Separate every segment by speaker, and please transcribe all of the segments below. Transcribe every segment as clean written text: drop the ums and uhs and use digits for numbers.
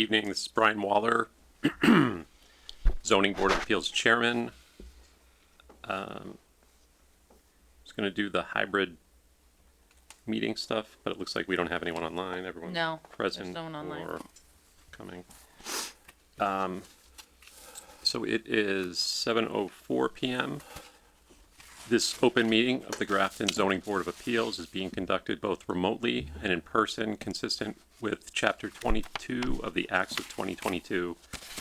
Speaker 1: evening. This is Brian Waller, Zoning Board of Appeals Chairman. Just going to do the hybrid meeting stuff, but it looks like we don't have anyone online. Everyone's present
Speaker 2: there's no one online.
Speaker 1: or coming. So it is 7:04 p.m. This open meeting of the Grafton Zoning Board of Appeals is being conducted both remotely and in person, consistent with Chapter 22 of the Acts of 2022,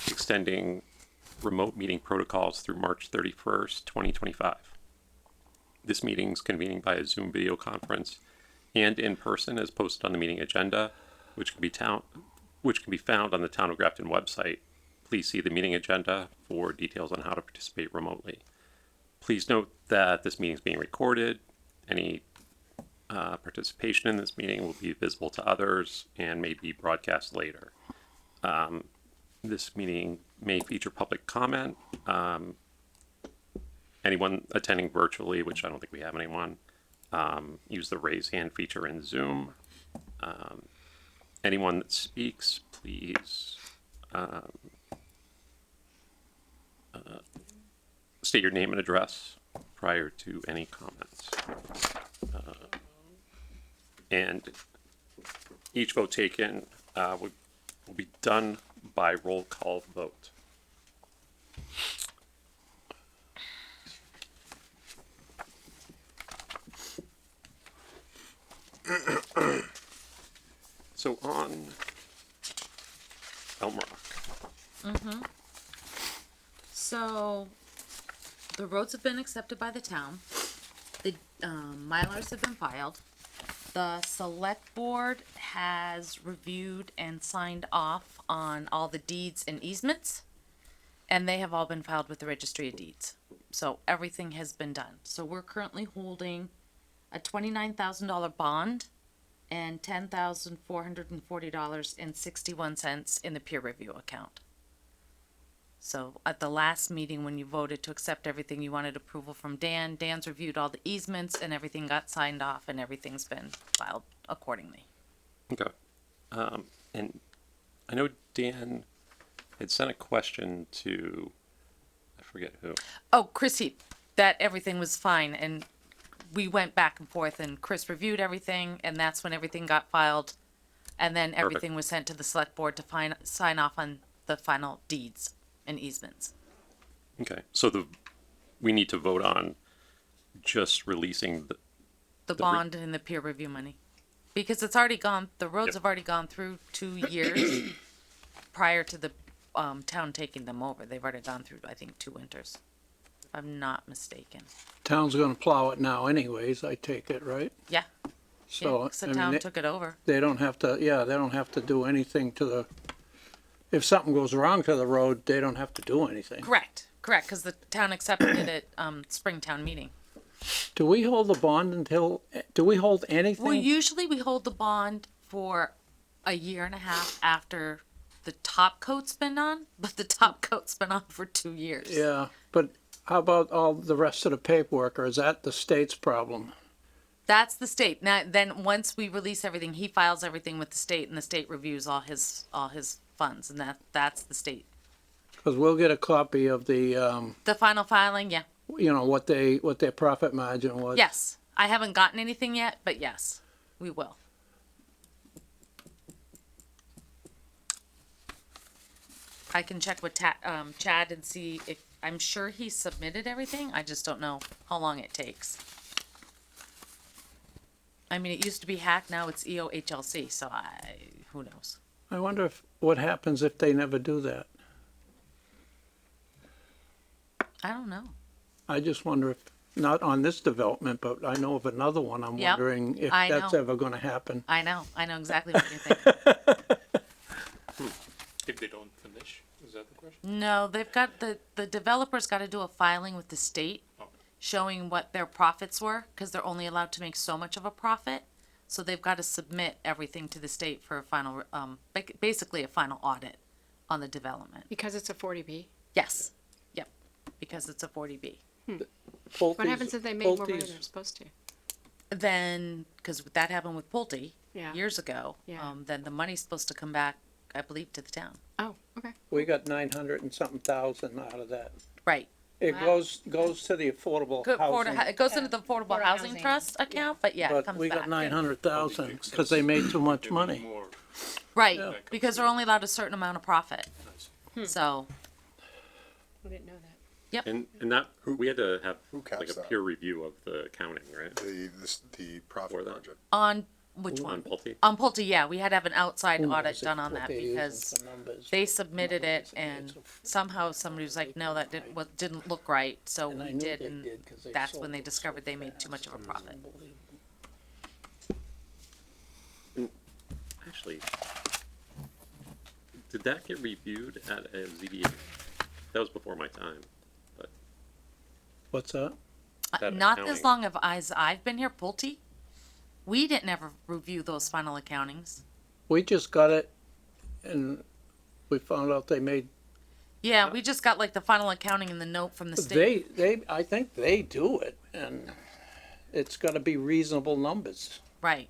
Speaker 1: extending remote meeting protocols through March 31st, 2025. This meeting is convening by a Zoom video conference and in person as posted on the meeting agenda, which can be found on the Town of Grafton website. Please see the meeting agenda for details on how to participate remotely. Please note that this meeting is being recorded. Any participation in this meeting will be visible to others and may be broadcast later. This meeting may feature public comment. Anyone attending virtually, which I don't think we have anyone, use the raise hand feature in Zoom. Anyone that speaks, please state your name and address prior to any comments. And each vote taken will be done by roll call vote. So on Elm Rock.
Speaker 2: So the roads have been accepted by the town. The Mylars have been filed. The select board has reviewed and signed off on all the deeds and easements, and they have all been filed with the registry of deeds. So everything has been done. So we're currently holding a $29,000 bond and $10,440.61 in the peer review account. So at the last meeting, when you voted to accept everything, you wanted approval from Dan. Dan's reviewed all the easements and everything got signed off and everything's been filed accordingly.
Speaker 1: Okay. And I know Dan had sent a question to, I forget who.
Speaker 2: Oh, Chris Heap, that everything was fine, and we went back and forth, and Chris reviewed everything, and that's when everything got filed, and then everything was sent to the select board to sign off on the final deeds and easements.
Speaker 1: Okay, so we need to vote on just releasing
Speaker 2: The bond and the peer review money, because it's already gone. The roads have already gone through 2 years prior to the town taking them over. They've already gone through, I think, 2 winters, if I'm not mistaken.
Speaker 3: Town's gonna plow it now anyways, I take it, right?
Speaker 2: Yeah.
Speaker 3: So,
Speaker 2: Yeah, 'cause
Speaker 3: I
Speaker 2: the
Speaker 3: mean,
Speaker 2: town took it over.
Speaker 3: they don't have to, they don't have to do anything to the, if something goes wrong to the road, they don't have to do anything.
Speaker 2: Correct, because the town accepted it at Springtown meeting.
Speaker 3: Do we hold the bond do we hold anything?
Speaker 2: Well, usually we hold the bond for a year and a half after the top coat's been on, but the top coat's been on for 2 years.
Speaker 3: Yeah, but how about all the rest of the paperwork, or is that the state's problem?
Speaker 2: That's the state. Now, then once we release everything, he files everything with the state, and the state reviews all his funds, and that's the state.
Speaker 3: Cause we'll get a copy of the,
Speaker 2: The final filing, yeah.
Speaker 3: what their profit margin was.
Speaker 2: Yes. I haven't gotten anything yet, but yes, we will. I can check with Chad and see if, I'm sure he submitted everything. I just don't know how long it takes. I mean, it used to be Hack, now it's EOHLC, so who knows?
Speaker 3: I wonder what happens if they never do that.
Speaker 2: I don't know.
Speaker 3: I just wonder if, not on this development, but I know of another one, I'm
Speaker 2: Yep,
Speaker 3: wondering if
Speaker 2: I
Speaker 3: that's
Speaker 2: know.
Speaker 3: ever gonna happen.
Speaker 2: I know exactly what you're thinking.
Speaker 1: If they don't finish, is that the question?
Speaker 2: No, they've got, the developer's gotta do a filing with the state showing what their profits were, cause they're only allowed to make so much of a profit. So they've gotta submit everything to the state for a final, basically a final audit on the development.
Speaker 4: Because it's a 40B.
Speaker 2: Yes, yep, because it's a 40B.
Speaker 4: What happens if they make more money than they're supposed to?
Speaker 2: Then, cause that happened with Pulte
Speaker 4: Yeah.
Speaker 2: years ago,
Speaker 4: Yeah.
Speaker 2: then the money's supposed to come back I believe, to the town.
Speaker 4: Oh, okay.
Speaker 3: We got 900 and something thousand out of that.
Speaker 2: Right.
Speaker 3: It
Speaker 4: Wow.
Speaker 3: goes to the affordable
Speaker 2: Good,
Speaker 3: housing,
Speaker 2: it goes into the Affordable
Speaker 4: Affordable
Speaker 2: Housing
Speaker 4: housing.
Speaker 2: Trust account, but yeah, it
Speaker 3: but
Speaker 2: comes
Speaker 3: we got
Speaker 2: back.
Speaker 3: 900,000 because they made too much money.
Speaker 2: Right,
Speaker 3: Yeah.
Speaker 2: because they're only allowed a certain amount of profit. So,
Speaker 4: I didn't know that.
Speaker 1: And that, we had to have
Speaker 5: Who caps
Speaker 1: like a
Speaker 5: that?
Speaker 1: peer review of the accounting, right?
Speaker 5: The
Speaker 1: For
Speaker 5: profit
Speaker 1: that?
Speaker 5: margin.
Speaker 2: on which
Speaker 1: On
Speaker 2: one?
Speaker 1: Pulte?
Speaker 2: On Pulte, yeah, we had to have an outside
Speaker 3: Who
Speaker 2: audit
Speaker 3: knows
Speaker 2: done on
Speaker 3: what
Speaker 2: that
Speaker 3: they're using
Speaker 2: because
Speaker 3: for numbers.
Speaker 2: they submitted it and somehow somebody was like, no, that didn't look right, so
Speaker 3: And I
Speaker 2: we
Speaker 3: knew
Speaker 2: did,
Speaker 3: they
Speaker 2: and
Speaker 3: did 'cause they
Speaker 2: that's
Speaker 3: sold
Speaker 2: when they
Speaker 3: them so
Speaker 2: discovered they made too
Speaker 3: fast.
Speaker 2: much of a profit.
Speaker 1: Actually, did that get reviewed at a ZBA? That was before my time, but
Speaker 3: What's that?
Speaker 1: That
Speaker 2: Not
Speaker 1: accounting.
Speaker 2: as long as I've been here, Pulte, we didn't ever review those final accountings.
Speaker 3: We just got it and we found out they made,
Speaker 2: Yeah, we just got like the final accounting and the note from the state.
Speaker 3: I think they do it and it's gotta be reasonable numbers.
Speaker 2: Right.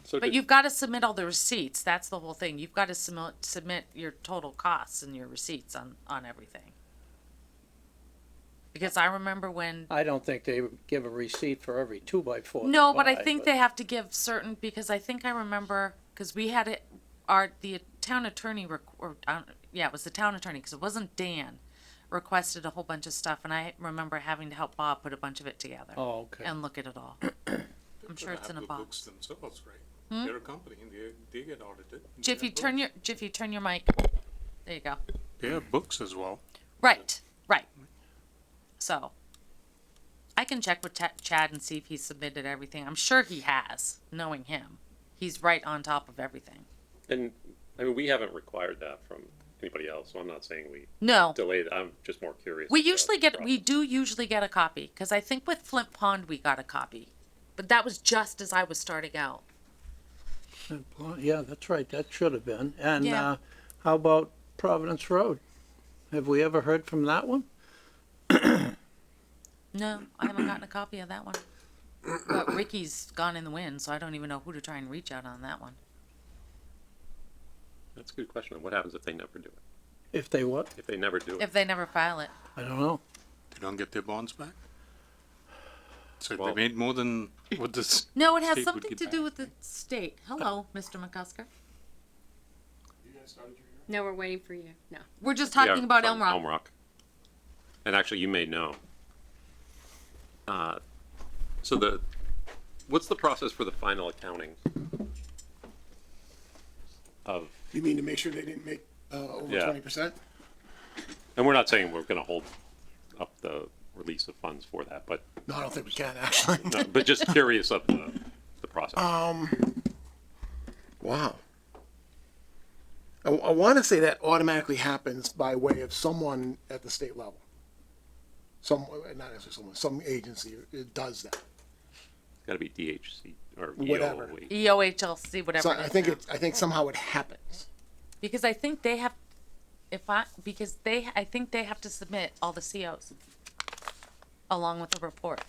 Speaker 1: so
Speaker 2: But
Speaker 1: did,
Speaker 2: you've got to submit all the receipts. That's the whole thing. You've got to submit your total costs and your receipts on everything. Because I remember when,
Speaker 3: I don't think they would give a receipt for every 2x4.
Speaker 2: no, but I think they have to give certain, because I think I remember, because we had it, the town attorney, it was the town attorney, because it wasn't Dan, requested a whole bunch of stuff, and I remember having to help Bob put a bunch of it together.
Speaker 3: Oh, okay.
Speaker 2: And look at it all. I'm sure it's in a
Speaker 6: Have the books
Speaker 2: box.
Speaker 6: themselves, right? They're a company, and they get audited.
Speaker 2: Jiffy, turn your mic. There you go.
Speaker 6: They have books as well.
Speaker 2: Right. So, I can check with Chad and see if he submitted everything. I'm sure he has, knowing him. He's right on top of everything.
Speaker 1: and, I mean, we haven't required that from anybody else, so I'm not saying we
Speaker 2: No,
Speaker 1: delayed, I'm just more curious.
Speaker 2: we
Speaker 1: about
Speaker 2: usually
Speaker 1: the
Speaker 2: we do usually get a copy, because I think with Flint Pond we got a copy. But that was just as I was starting out.
Speaker 3: Yeah, that's right, that should have been. And,
Speaker 2: Yeah.
Speaker 3: how about Providence Road? Have we ever heard from that one?
Speaker 2: No, I haven't gotten a copy of that one. But Ricky's gone in the wind, so I don't even know who to try and reach out on that one.
Speaker 1: That's a good question. What happens if they never do it?
Speaker 3: If they what?
Speaker 1: If they never do it?
Speaker 2: If they never file it.
Speaker 3: I don't know.
Speaker 6: They don't get their bonds back. So if
Speaker 1: Well-
Speaker 6: they made more than what this.
Speaker 2: No, it has
Speaker 6: state would
Speaker 2: something
Speaker 6: give
Speaker 2: to
Speaker 6: back.
Speaker 2: do with the state. Hello, Mr. McCusker.
Speaker 4: No, we're waiting for you. No.
Speaker 2: We're just
Speaker 1: Yeah,
Speaker 2: talking about
Speaker 1: from
Speaker 2: Elm
Speaker 1: Elm Rock. And actually, you may know. So what's the process for the final accounting of,
Speaker 5: You mean to make sure they didn't make, over
Speaker 1: Yeah.
Speaker 5: 20%?
Speaker 1: and we're not saying we're gonna hold up the release of funds for that, but,
Speaker 5: No, I don't think we can, actually.
Speaker 1: no, but just curious of the process.
Speaker 5: Wow. I want to say that automatically happens by way of someone at the state level. Not necessarily someone, some agency does that.
Speaker 1: It's gotta be DHC or
Speaker 5: Whatever.
Speaker 1: EOE.
Speaker 2: EOHLC, whatever
Speaker 5: So
Speaker 2: it is
Speaker 5: I think
Speaker 2: now.
Speaker 5: I think somehow it happens.
Speaker 2: Because I think they have, I think they have to submit all the COs along with the report.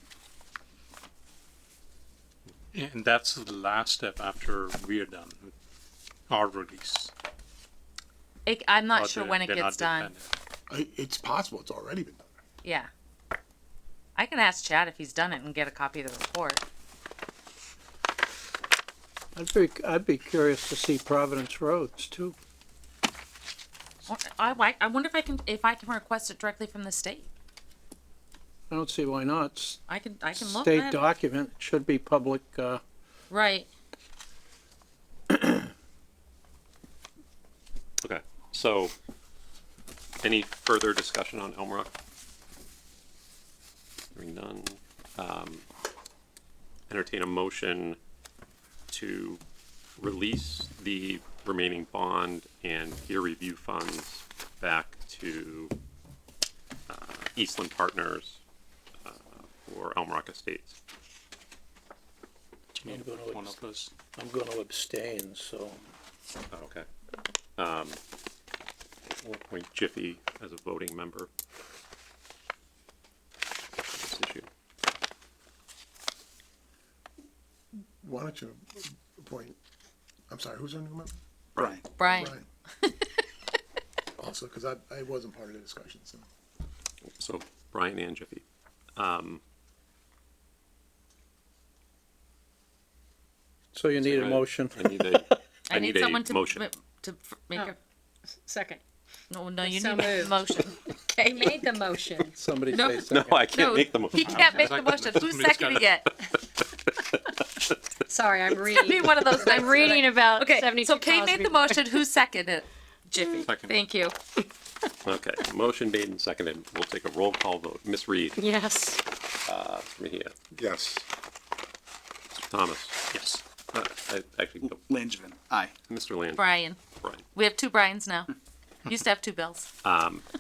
Speaker 6: Yeah, and that's the last step after we're done with our release.
Speaker 2: I'm not
Speaker 6: Or
Speaker 2: sure
Speaker 6: they're-
Speaker 2: when it
Speaker 6: they're
Speaker 2: gets
Speaker 6: not
Speaker 2: done.
Speaker 6: dependent.
Speaker 5: It's possible it's already been done.
Speaker 2: Yeah. I can ask Chad if he's done it and get a copy of the report.
Speaker 3: I'd be curious to see Providence Roads too.
Speaker 2: I wonder if I can request it directly from the state.
Speaker 3: I don't see why not.
Speaker 2: I can look
Speaker 3: State
Speaker 2: at it.
Speaker 3: document, it should be public,
Speaker 2: Right.
Speaker 1: Okay, so, any further discussion on Elm Rock? Hearing none, entertain a motion to release the remaining bond and peer review funds back to, Eastland Partners, for Elm Rock Estates.
Speaker 3: I'm gonna
Speaker 6: One of us.
Speaker 3: I'm gonna abstain, so.
Speaker 1: Oh, okay. We'll appoint Jiffy as a voting member. for this issue.
Speaker 5: Why don't you appoint, I'm sorry, who's our new member?
Speaker 7: Brian.
Speaker 2: Brian.
Speaker 5: Brian. Also, because I wasn't part of the discussion, so.
Speaker 1: So Brian and Jiffy.
Speaker 3: So you need a motion.
Speaker 1: I need a,
Speaker 2: I need someone to,
Speaker 1: motion.
Speaker 2: make
Speaker 4: Oh.
Speaker 2: a,
Speaker 4: Second.
Speaker 2: no, you
Speaker 4: So
Speaker 2: need a
Speaker 4: moved.
Speaker 2: motion.
Speaker 4: They made the motion.
Speaker 3: Somebody
Speaker 2: No.
Speaker 3: say
Speaker 1: No,
Speaker 3: second.
Speaker 1: I can't
Speaker 2: No,
Speaker 1: make the motion.
Speaker 2: he can't make the motion. Who's
Speaker 6: Somebody's
Speaker 2: seconding it?
Speaker 4: Sorry, I'm
Speaker 2: Be
Speaker 4: reading.
Speaker 2: one of those.
Speaker 4: I'm reading about
Speaker 2: Okay,
Speaker 4: 72
Speaker 2: so Kay made
Speaker 4: Crosby
Speaker 2: the motion. Who seconded it? Jiffy.
Speaker 1: Second.
Speaker 2: Thank you.
Speaker 1: Okay, motion made and seconded. We'll take a roll call vote. Miss Reed,
Speaker 4: Yes.
Speaker 1: Mr. Mejia,
Speaker 7: Yes.
Speaker 1: Mr. Thomas.
Speaker 6: Yes.
Speaker 1: Actually, no,
Speaker 7: Langevin. Aye.
Speaker 1: Mr. Land.
Speaker 2: Brian.
Speaker 1: Brian.
Speaker 2: We have two Brians now. Used to have two Bills.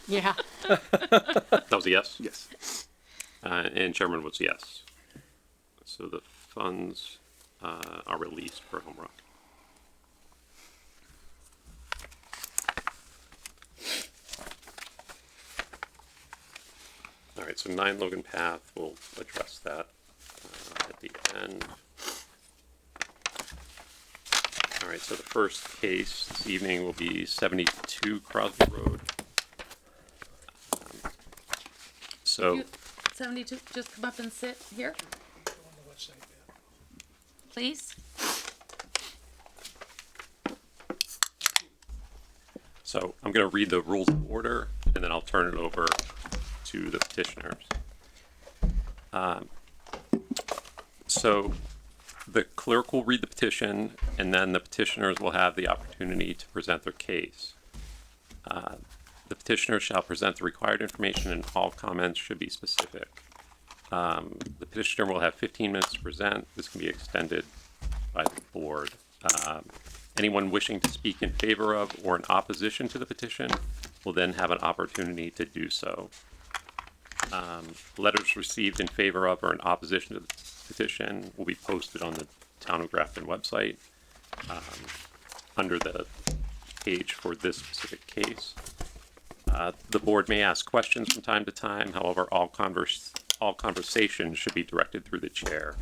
Speaker 4: Yeah.
Speaker 1: That was a yes?
Speaker 7: Yes.
Speaker 1: And Chairman was yes. So the funds are released for Home Rock. All right, so 9 Logan Path, we'll address that at the end. All right, so the first case this evening will be 72 Crosby Road. So.
Speaker 2: You, 72, just come up and sit here. Please.
Speaker 1: So I'm going to read the rules of order, and then I'll turn it over to the petitioners. So the clerk will read the petition, and then the petitioners will have the opportunity to present their case. The petitioner shall present the required information, and all comments should be specific. The petitioner will have 15 minutes to present. This can be extended by the board. Anyone wishing to speak in favor of or in opposition to the petition will then have an opportunity to do so. Letters received in favor of or in opposition to the petition will be posted on the Town of Grafton website under the page for this specific case. The board may ask questions from time to time. However, all conversations should be directed through the chair.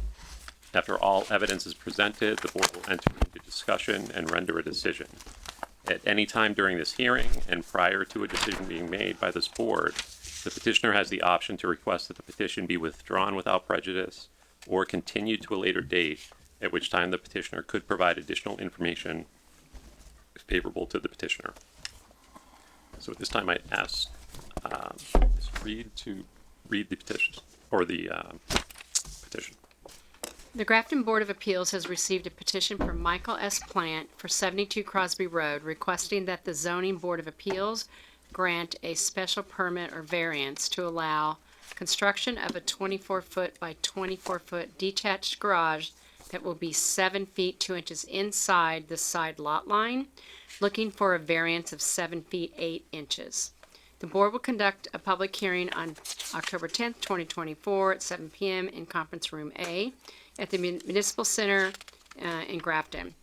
Speaker 1: After all evidence is presented, the board will enter into discussion and render a decision. At any time during this hearing and prior to a decision being made by this board, the petitioner has the option to request that the petition be withdrawn without prejudice or continued to a later date, at which time the petitioner could provide additional information favorable to the petitioner. So at this time, I ask Ms. Reed to read the petition, or the petition.
Speaker 4: The Grafton Board of Appeals has received a petition from Michael S. Plant for 72 Crosby Road requesting that the Zoning Board of Appeals grant a special permit or variance to allow construction of a 24-foot by 24-foot detached garage that will be 7 feet 2 inches inside the side lot line, looking for a variance of 7 feet 8 inches. The board will conduct a public hearing on October 10th, 2024 at 7 p.m. in Conference Room A at the Municipal Center in Grafton.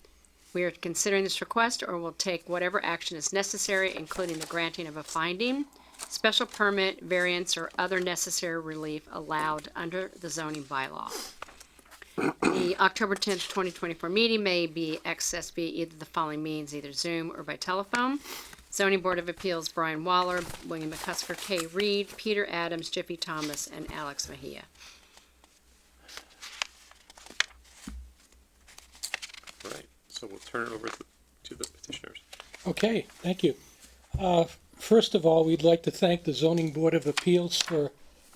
Speaker 4: We are considering this request or will take whatever action is necessary, including the granting of a finding, special permit, variance, or other necessary relief allowed under the zoning bylaw. The October 10th, 2024 meeting may be accessed via either the following means, either Zoom or by telephone. Zoning Board of Appeals, Brian Waller, William McCusker, Kay Reed, Peter Adams, Jiffy Thomas, and Alex Mejia.
Speaker 1: All right, so we'll turn it over to the petitioners.
Speaker 8: Okay, thank you. First of all, we'd like to thank the Zoning Board of Appeals for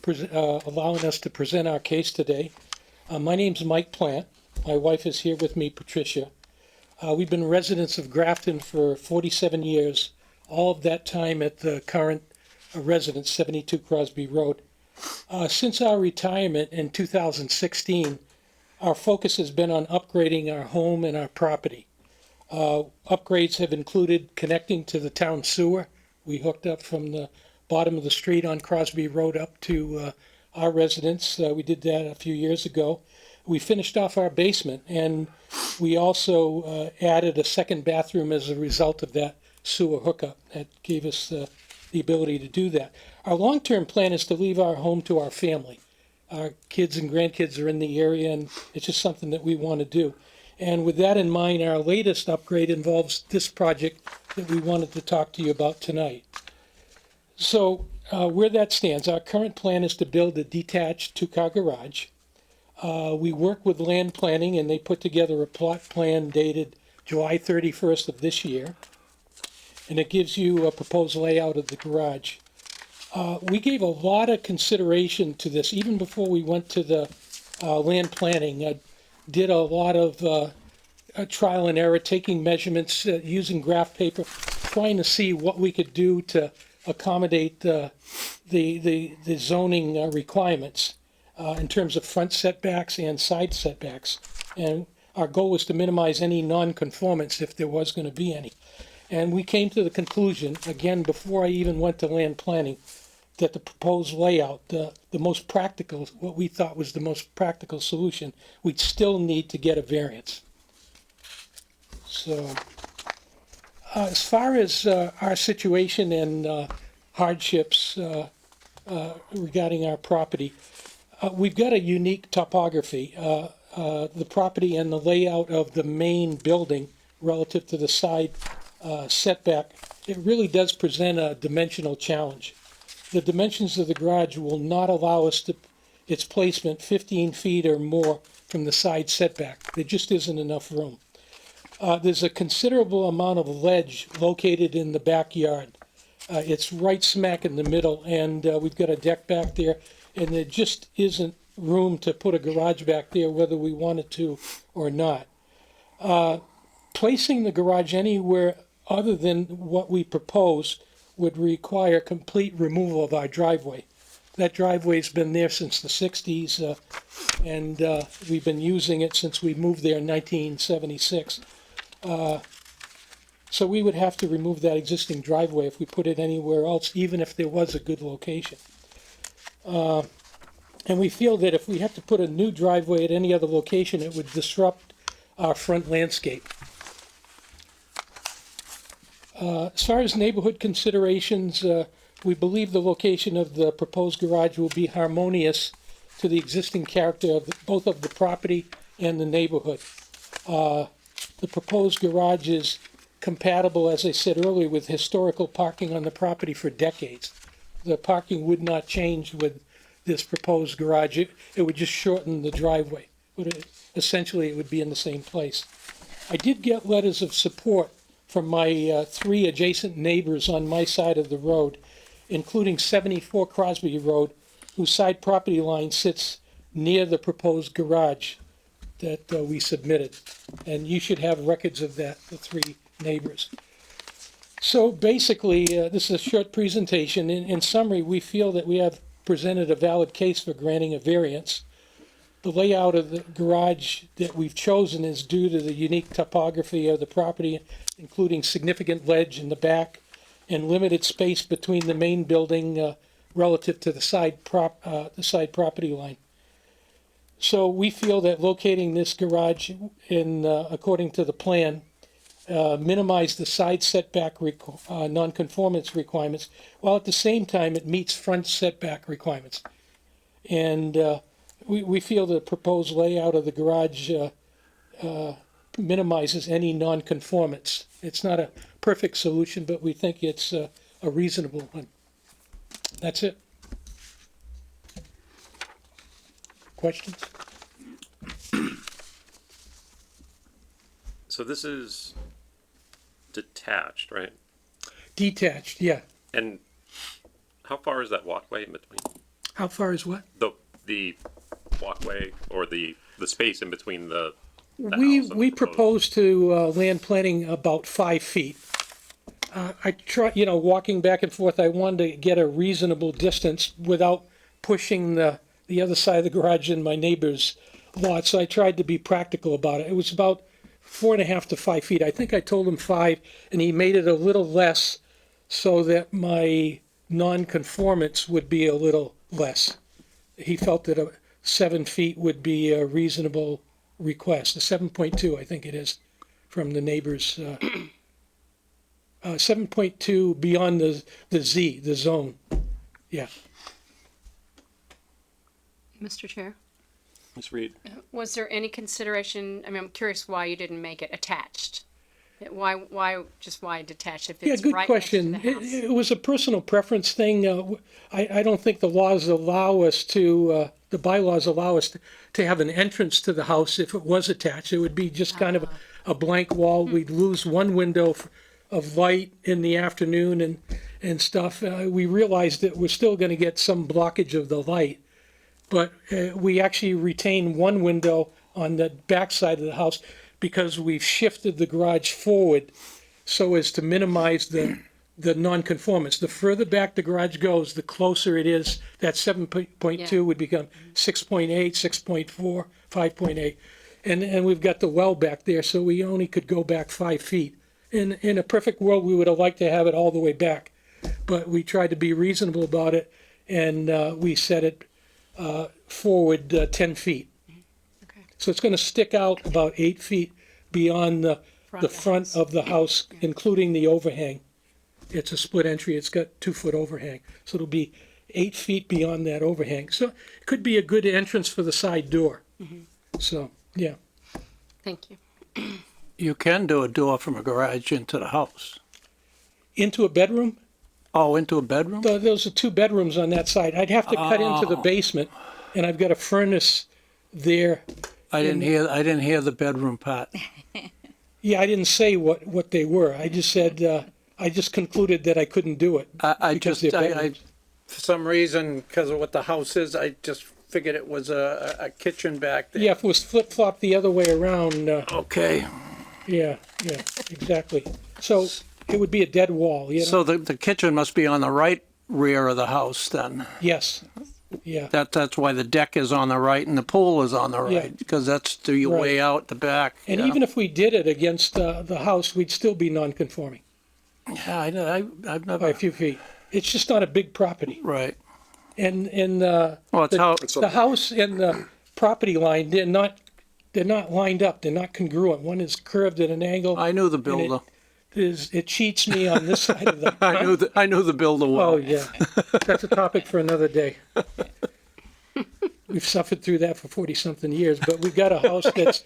Speaker 8: allowing us to present our case today. My name's Mike Plant. My wife is here with me, Patricia. We've been residents of Grafton for 47 years, all of that time at the current residence, 72 Crosby Road. Since our retirement in 2016, our focus has been on upgrading our home and our property. Upgrades have included connecting to the town sewer. We hooked up from the bottom of the street on Crosby Road up to our residence. We did that a few years ago. We finished off our basement, and we also added a second bathroom as a result of that sewer hookup. That gave us the ability to do that. Our long-term plan is to leave our home to our family. Our kids and grandkids are in the area, and it's just something that we want to do. And with that in mind, our latest upgrade involves this project that we wanted to talk to you about tonight. So where that stands, our current plan is to build a detached two-car garage. We work with land planning, and they put together a plot plan dated July 31st of this year. And it gives you a proposed layout of the garage. We gave a lot of consideration to this, even before we went to the land planning. Did a lot of trial and error, taking measurements, using graph paper, trying to see what we could do to accommodate the zoning requirements in terms of front setbacks and side setbacks. And our goal was to minimize any non-conformance if there was going to be any. And we came to the conclusion, again, before I even went to land planning, that the proposed layout, the most practical, what we thought was the most practical solution, we'd still need to get a variance. So, as far as our situation and hardships regarding our property, we've got a unique topography. The property and the layout of the main building relative to the side setback, it really does present a dimensional challenge. The dimensions of the garage will not allow us to, its placement 15 feet or more from the side setback. There just isn't enough room. There's a considerable amount of ledge located in the backyard. It's right smack in the middle, and we've got a deck back there, and there just isn't room to put a garage back there whether we wanted to or not. Placing the garage anywhere other than what we propose would require complete removal of our driveway. That driveway's been there since the 60s, and we've been using it since we moved there in 1976. So we would have to remove that existing driveway if we put it anywhere else, even if there was a good location. And we feel that if we had to put a new driveway at any other location, it would disrupt our front landscape. As far as neighborhood considerations, we believe the location of the proposed garage will be harmonious to the existing character of both of the property and the neighborhood. The proposed garage is compatible, as I said earlier, with historical parking on the property for decades. The parking would not change with this proposed garage. It would just shorten the driveway. Essentially, it would be in the same place. I did get letters of support from my 3 adjacent neighbors on my side of the road, including 74 Crosby Road, whose side property line sits near the proposed garage that we submitted. And you should have records of that, the 3 neighbors. So basically, this is a short presentation. In summary, we feel that we have presented a valid case for granting a variance. The layout of the garage that we've chosen is due to the unique topography of the property, including significant ledge in the back and limited space between the main building relative to the side property line. So we feel that locating this garage in according to the plan minimize the side setback nonconformance requirements, while at the same time it meets front setback requirements. And we feel the proposed layout of the garage minimizes any nonconformance. It's not a perfect solution, but we think it's a reasonable one. That's it. Questions?
Speaker 1: So this is detached, right?
Speaker 8: Detached, yeah.
Speaker 1: And how far is that walkway in between?
Speaker 8: How far is what?
Speaker 1: The walkway or the space in between the house and the
Speaker 8: We
Speaker 1: proposed-
Speaker 8: proposed to land planning about 5 feet. I try, walking back and forth, I wanted to get a reasonable distance without pushing the other side of the garage in my neighbor's lot, so I tried to be practical about it. It was about 4.5 to 5 feet. I think I told him 5, and he made it a little less so that my non-conformance would be a little less. He felt that 7 feet would be a reasonable request, a 7.2, I think it is, from the neighbors. 7.2 beyond the zone. Yeah.
Speaker 4: Mr. Chair?
Speaker 3: Ms. Reed?
Speaker 4: Was there any consideration, I mean, I'm curious why you didn't make it attached? Why detached if
Speaker 8: Yeah,
Speaker 4: it's
Speaker 8: good
Speaker 4: right next to
Speaker 8: question.
Speaker 4: the house?
Speaker 8: It was a personal preference thing. I don't think the laws allow us to, the bylaws allow us to have an entrance to the house if it was attached. It would be just kind of a blank wall. We'd lose one window of light in the afternoon and stuff. We realized that we're still gonna get some blockage of the light. But we actually retain one window on the back side of the house because we've shifted the garage forward so as to minimize the nonconformance. The further back the garage goes, the closer it is. That 7.2
Speaker 4: Yeah.
Speaker 8: would become 6.8, 6.4, 5.8. And we've got the well back there, so we only could go back 5 feet. In a perfect world, we would have liked to have it all the way back, but we tried to be reasonable about it, and we set it forward 10 feet.
Speaker 4: Okay.
Speaker 8: So it's gonna stick out about 8 feet beyond the
Speaker 4: Front of the
Speaker 8: front
Speaker 4: house.
Speaker 8: of the house, including the overhang. It's a split entry, it's got 2-foot overhang, so it'll be 8 feet beyond that overhang. So it could be a good entrance for the side door. So, yeah.
Speaker 4: Thank you.
Speaker 3: You can do a door from a garage into the house.
Speaker 8: Into a bedroom?
Speaker 3: Oh, into a bedroom?
Speaker 8: Those are 2 bedrooms on that side. I'd have to cut into the basement, and I've got a furnace there.
Speaker 3: I didn't hear the bedroom part.
Speaker 8: Yeah, I didn't say what they were. I just said, I just concluded that I couldn't do it. because they're bedrooms.
Speaker 3: For some reason, because of what the house is, I just figured it was a kitchen back there.
Speaker 8: Yeah, if it was flip-flop the other way around,
Speaker 3: Okay,
Speaker 8: yeah, exactly. So it would be a dead wall, you know?
Speaker 3: so the kitchen must be on the right rear of the house then.
Speaker 8: Yes, yeah,
Speaker 3: That's why the deck is on the right and the pool is on the
Speaker 8: Yeah.
Speaker 3: right, because that's the way out the back.
Speaker 8: and
Speaker 3: yeah.
Speaker 8: even if we did it against the house, we'd still be non-conforming
Speaker 3: Yeah, I've
Speaker 8: by
Speaker 3: never,
Speaker 8: a few feet. It's just not a big property.
Speaker 3: right.
Speaker 8: And
Speaker 3: Well, it's how,
Speaker 8: the house and the property line, they're not lined up, they're not congruent. One is curved at an angle.
Speaker 3: I knew the builder.
Speaker 8: It cheats me on this side of the.
Speaker 3: I knew the builder well.
Speaker 8: Oh, yeah. That's a topic for another day. We've suffered through that for 40-something years, but we've got a house that's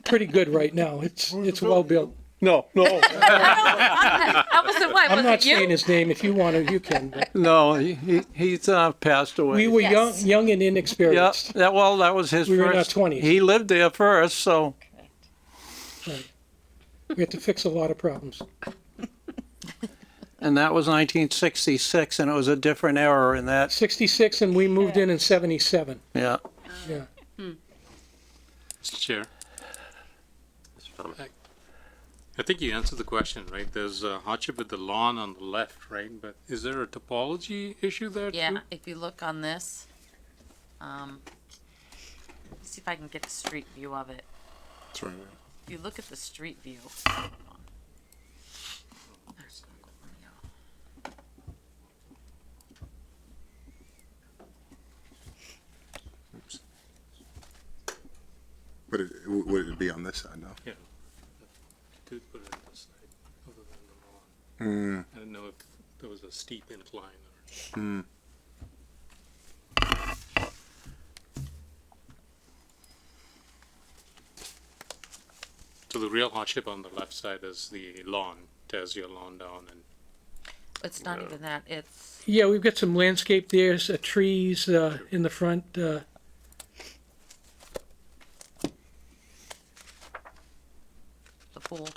Speaker 8: pretty good right now. It's well built.
Speaker 3: No,
Speaker 2: I wasn't, why,
Speaker 8: I'm
Speaker 2: was
Speaker 8: not
Speaker 2: it you?
Speaker 8: saying his name. If you want to, you can. But
Speaker 3: no, he's passed away.
Speaker 8: we were
Speaker 2: Yes.
Speaker 8: young and
Speaker 3: Yeah,
Speaker 8: inexperienced.
Speaker 3: that was his
Speaker 8: We were in our
Speaker 3: first.
Speaker 8: 20s.
Speaker 3: He lived there first, so
Speaker 8: We had to fix a lot of problems.
Speaker 3: and that was 1966, and it was a different era in that.
Speaker 8: 66, and we moved in 77.
Speaker 3: Yeah,
Speaker 8: Yeah.
Speaker 6: Mr. Chair,
Speaker 1: Mr. Thomas.
Speaker 6: I think you answered the question, right? There's a hardship with the lawn on the left, right? But is there a topology issue there too?
Speaker 2: Yeah, if you look on this, see if I can get a street view of it.
Speaker 7: That's right.
Speaker 2: If you look at the street view. There's Google Video.
Speaker 7: Oops. But would it be on this side now?
Speaker 6: Yeah. Could put it on this side, other than the lawn. I don't know if there was a steep incline or. So the real hardship on the left side is the lawn, tears your lawn down and.
Speaker 2: It's not even that, it's,
Speaker 8: Yeah, we've got some landscape there, trees in the front.
Speaker 2: the pool.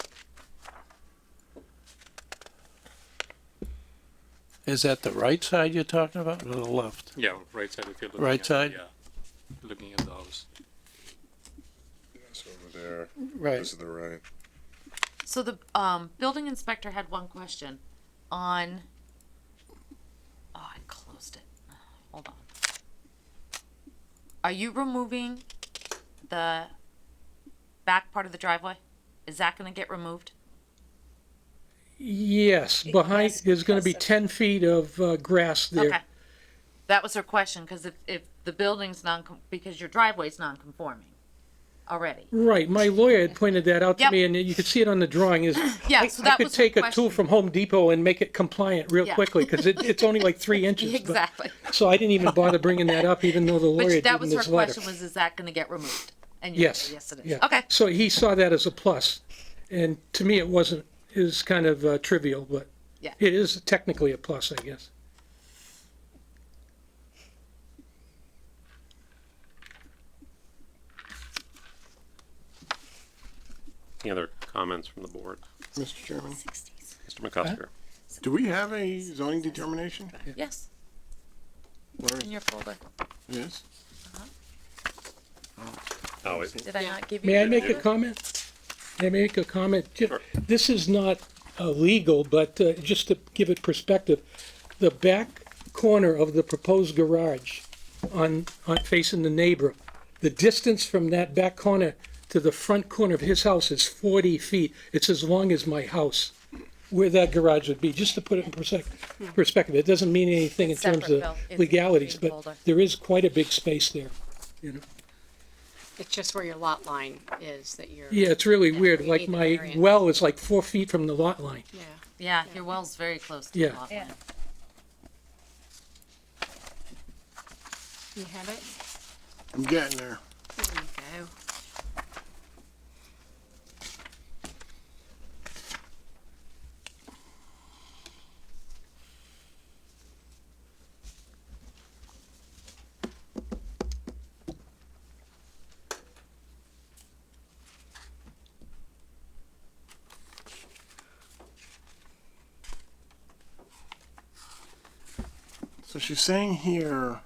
Speaker 3: is that the right side you're talking about, or the left?
Speaker 6: Yeah, right side if you're looking
Speaker 3: Right
Speaker 6: at,
Speaker 3: side?
Speaker 6: Yeah, looking at the house.
Speaker 7: Yes, over there.
Speaker 3: Right.
Speaker 7: This is the right.
Speaker 2: So the, building inspector had one question on, oh, I closed it. Hold on. Are you removing the back part of the driveway? Is that gonna get removed?
Speaker 8: Yes, behind,
Speaker 2: Yes,
Speaker 8: there's gonna be
Speaker 2: because
Speaker 8: 10 feet of grass
Speaker 2: Okay.
Speaker 8: there.
Speaker 2: That was her question, cause if the building's because your driveway's non-conforming, already.
Speaker 8: Right, my lawyer had pointed that out to
Speaker 2: Yep.
Speaker 8: me, and you could see it on the drawing, is
Speaker 2: Yeah,
Speaker 8: I
Speaker 2: so that
Speaker 8: could
Speaker 2: was her
Speaker 8: take a tool
Speaker 2: question.
Speaker 8: from Home Depot and make it compliant real
Speaker 2: Yeah.
Speaker 8: quickly, because it's only like 3 inches. but-
Speaker 2: Exactly.
Speaker 8: So I didn't even bother bringing that up, even though the lawyer
Speaker 2: But
Speaker 8: did
Speaker 2: that
Speaker 8: in
Speaker 2: was her
Speaker 8: his letter.
Speaker 2: question, was is that gonna get removed? And you
Speaker 8: Yes.
Speaker 2: said, yes, it is.
Speaker 8: Yeah.
Speaker 2: Okay.
Speaker 8: So he saw that as a plus, and to me, it wasn't, it was kind of trivial, but
Speaker 2: Yeah.
Speaker 8: it is technically a plus, I guess.
Speaker 1: Any other comments from the board?
Speaker 5: Mr. Chairman,
Speaker 1: Mr. McCusker?
Speaker 5: do we have a zoning determination?
Speaker 2: Yes,
Speaker 5: Where
Speaker 2: in your folder.
Speaker 5: it is?
Speaker 1: Oh, it-
Speaker 2: Did I not give you?
Speaker 8: May I
Speaker 2: the-
Speaker 8: make a comment? May I make a comment?
Speaker 1: Sure.
Speaker 8: This is not legal, but just to give it perspective, the back corner of the proposed garage on facing the neighbor, the distance from that back corner to the front corner of his house is 40 feet. It's as long as my house, where that garage would be, just to put it in perspective. It doesn't mean anything in
Speaker 2: It's
Speaker 8: terms
Speaker 2: separate, Bill.
Speaker 8: of
Speaker 2: It's
Speaker 8: legalities,
Speaker 2: in the
Speaker 8: but
Speaker 2: folder.
Speaker 8: there is quite a big space there, you know?
Speaker 4: It's just where your lot line is that you're.
Speaker 8: Yeah, it's really weird,
Speaker 4: you
Speaker 8: like
Speaker 4: need the
Speaker 8: my
Speaker 4: variance.
Speaker 8: well is like 4 feet from the lot line.
Speaker 4: Yeah.
Speaker 2: Yeah, your well's very close to
Speaker 8: Yeah.
Speaker 2: the lot line.
Speaker 4: You have it?
Speaker 5: I'm getting there.
Speaker 4: There you go.
Speaker 5: So she's saying here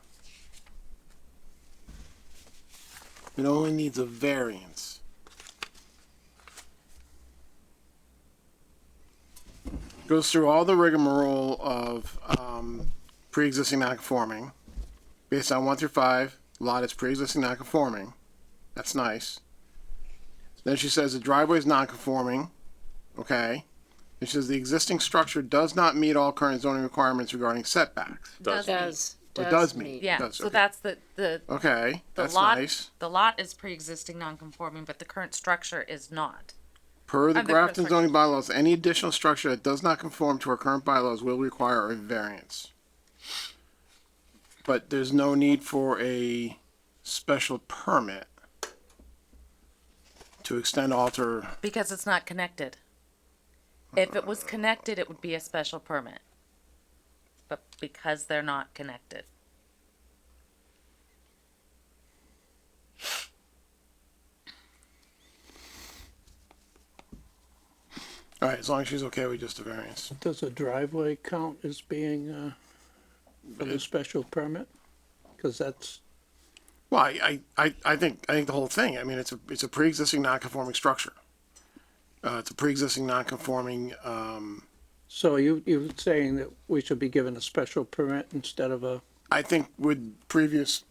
Speaker 5: it only needs a variance. Goes through all the rigmarole of pre-existing non-conforming. Based on 1 through 5, lot is pre-existing non-conforming. That's nice. Then she says the driveway is non-conforming. Okay. And she says the existing structure does not meet all current zoning requirements regarding setbacks.
Speaker 1: Does.
Speaker 5: It does meet.
Speaker 2: Yeah,
Speaker 5: Does,
Speaker 2: so
Speaker 5: okay.
Speaker 2: that's the
Speaker 5: Okay, that's
Speaker 2: lot,
Speaker 5: nice.
Speaker 2: the lot is pre-existing non-conforming, but the current structure is not.
Speaker 5: Per the
Speaker 2: the
Speaker 5: Grafton
Speaker 2: correct
Speaker 5: zoning bylaws, any additional structure that does not conform to our current bylaws will require a variance. But there's no need for a special permit to extend, alter.
Speaker 2: Because it's not connected. If it was connected, it would be a special permit. But because they're not connected.
Speaker 5: All right, as long as she's okay with just a variance.
Speaker 3: Does a driveway count as being, for the special permit? Cause that's,
Speaker 5: Well, I think the whole thing, I mean, it's a pre-existing non-conforming structure. It's a pre-existing non-conforming,
Speaker 3: so you're saying that we should be given a special permit instead of a,
Speaker 5: I think with previous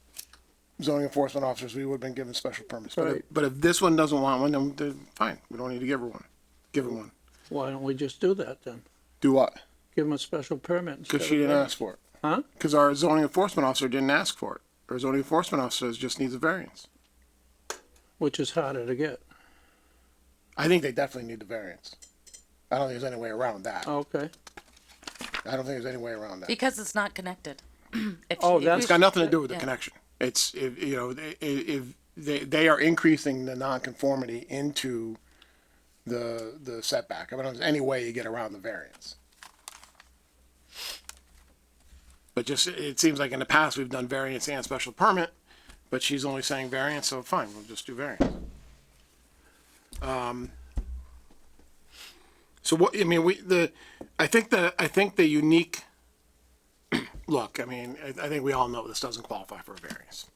Speaker 5: zoning enforcement officers, we would have been given special permits.
Speaker 3: Right.
Speaker 5: But if this one doesn't want one, then fine, we don't need to give her one. Give her one.
Speaker 3: why don't we just do that then?
Speaker 5: Do what?
Speaker 3: Give them a special permit instead
Speaker 5: Because
Speaker 3: of.
Speaker 5: she didn't
Speaker 3: a-
Speaker 5: ask for it.
Speaker 3: Huh?
Speaker 5: Because our zoning enforcement officer didn't ask for it. Our zoning enforcement officer just needs a variance.
Speaker 3: Which is harder to get.
Speaker 5: I think they definitely need the variance. I don't think there's any way around that.
Speaker 3: Okay.
Speaker 5: I don't think there's any way around that.
Speaker 2: Because it's not connected. If
Speaker 3: Oh,
Speaker 2: if
Speaker 3: that's-
Speaker 5: It's got nothing to do with the
Speaker 2: Yeah.
Speaker 5: connection. It's, if, you know, if they are increasing the nonconformity into the setback. I mean, there's any way you get around the variance. But just, it seems like in the past, we've done variance and special permit, but she's only saying variance, so fine, we'll just do variance. So what, I mean, I think the unique, look, I mean, I think we all know this doesn't qualify for a variance.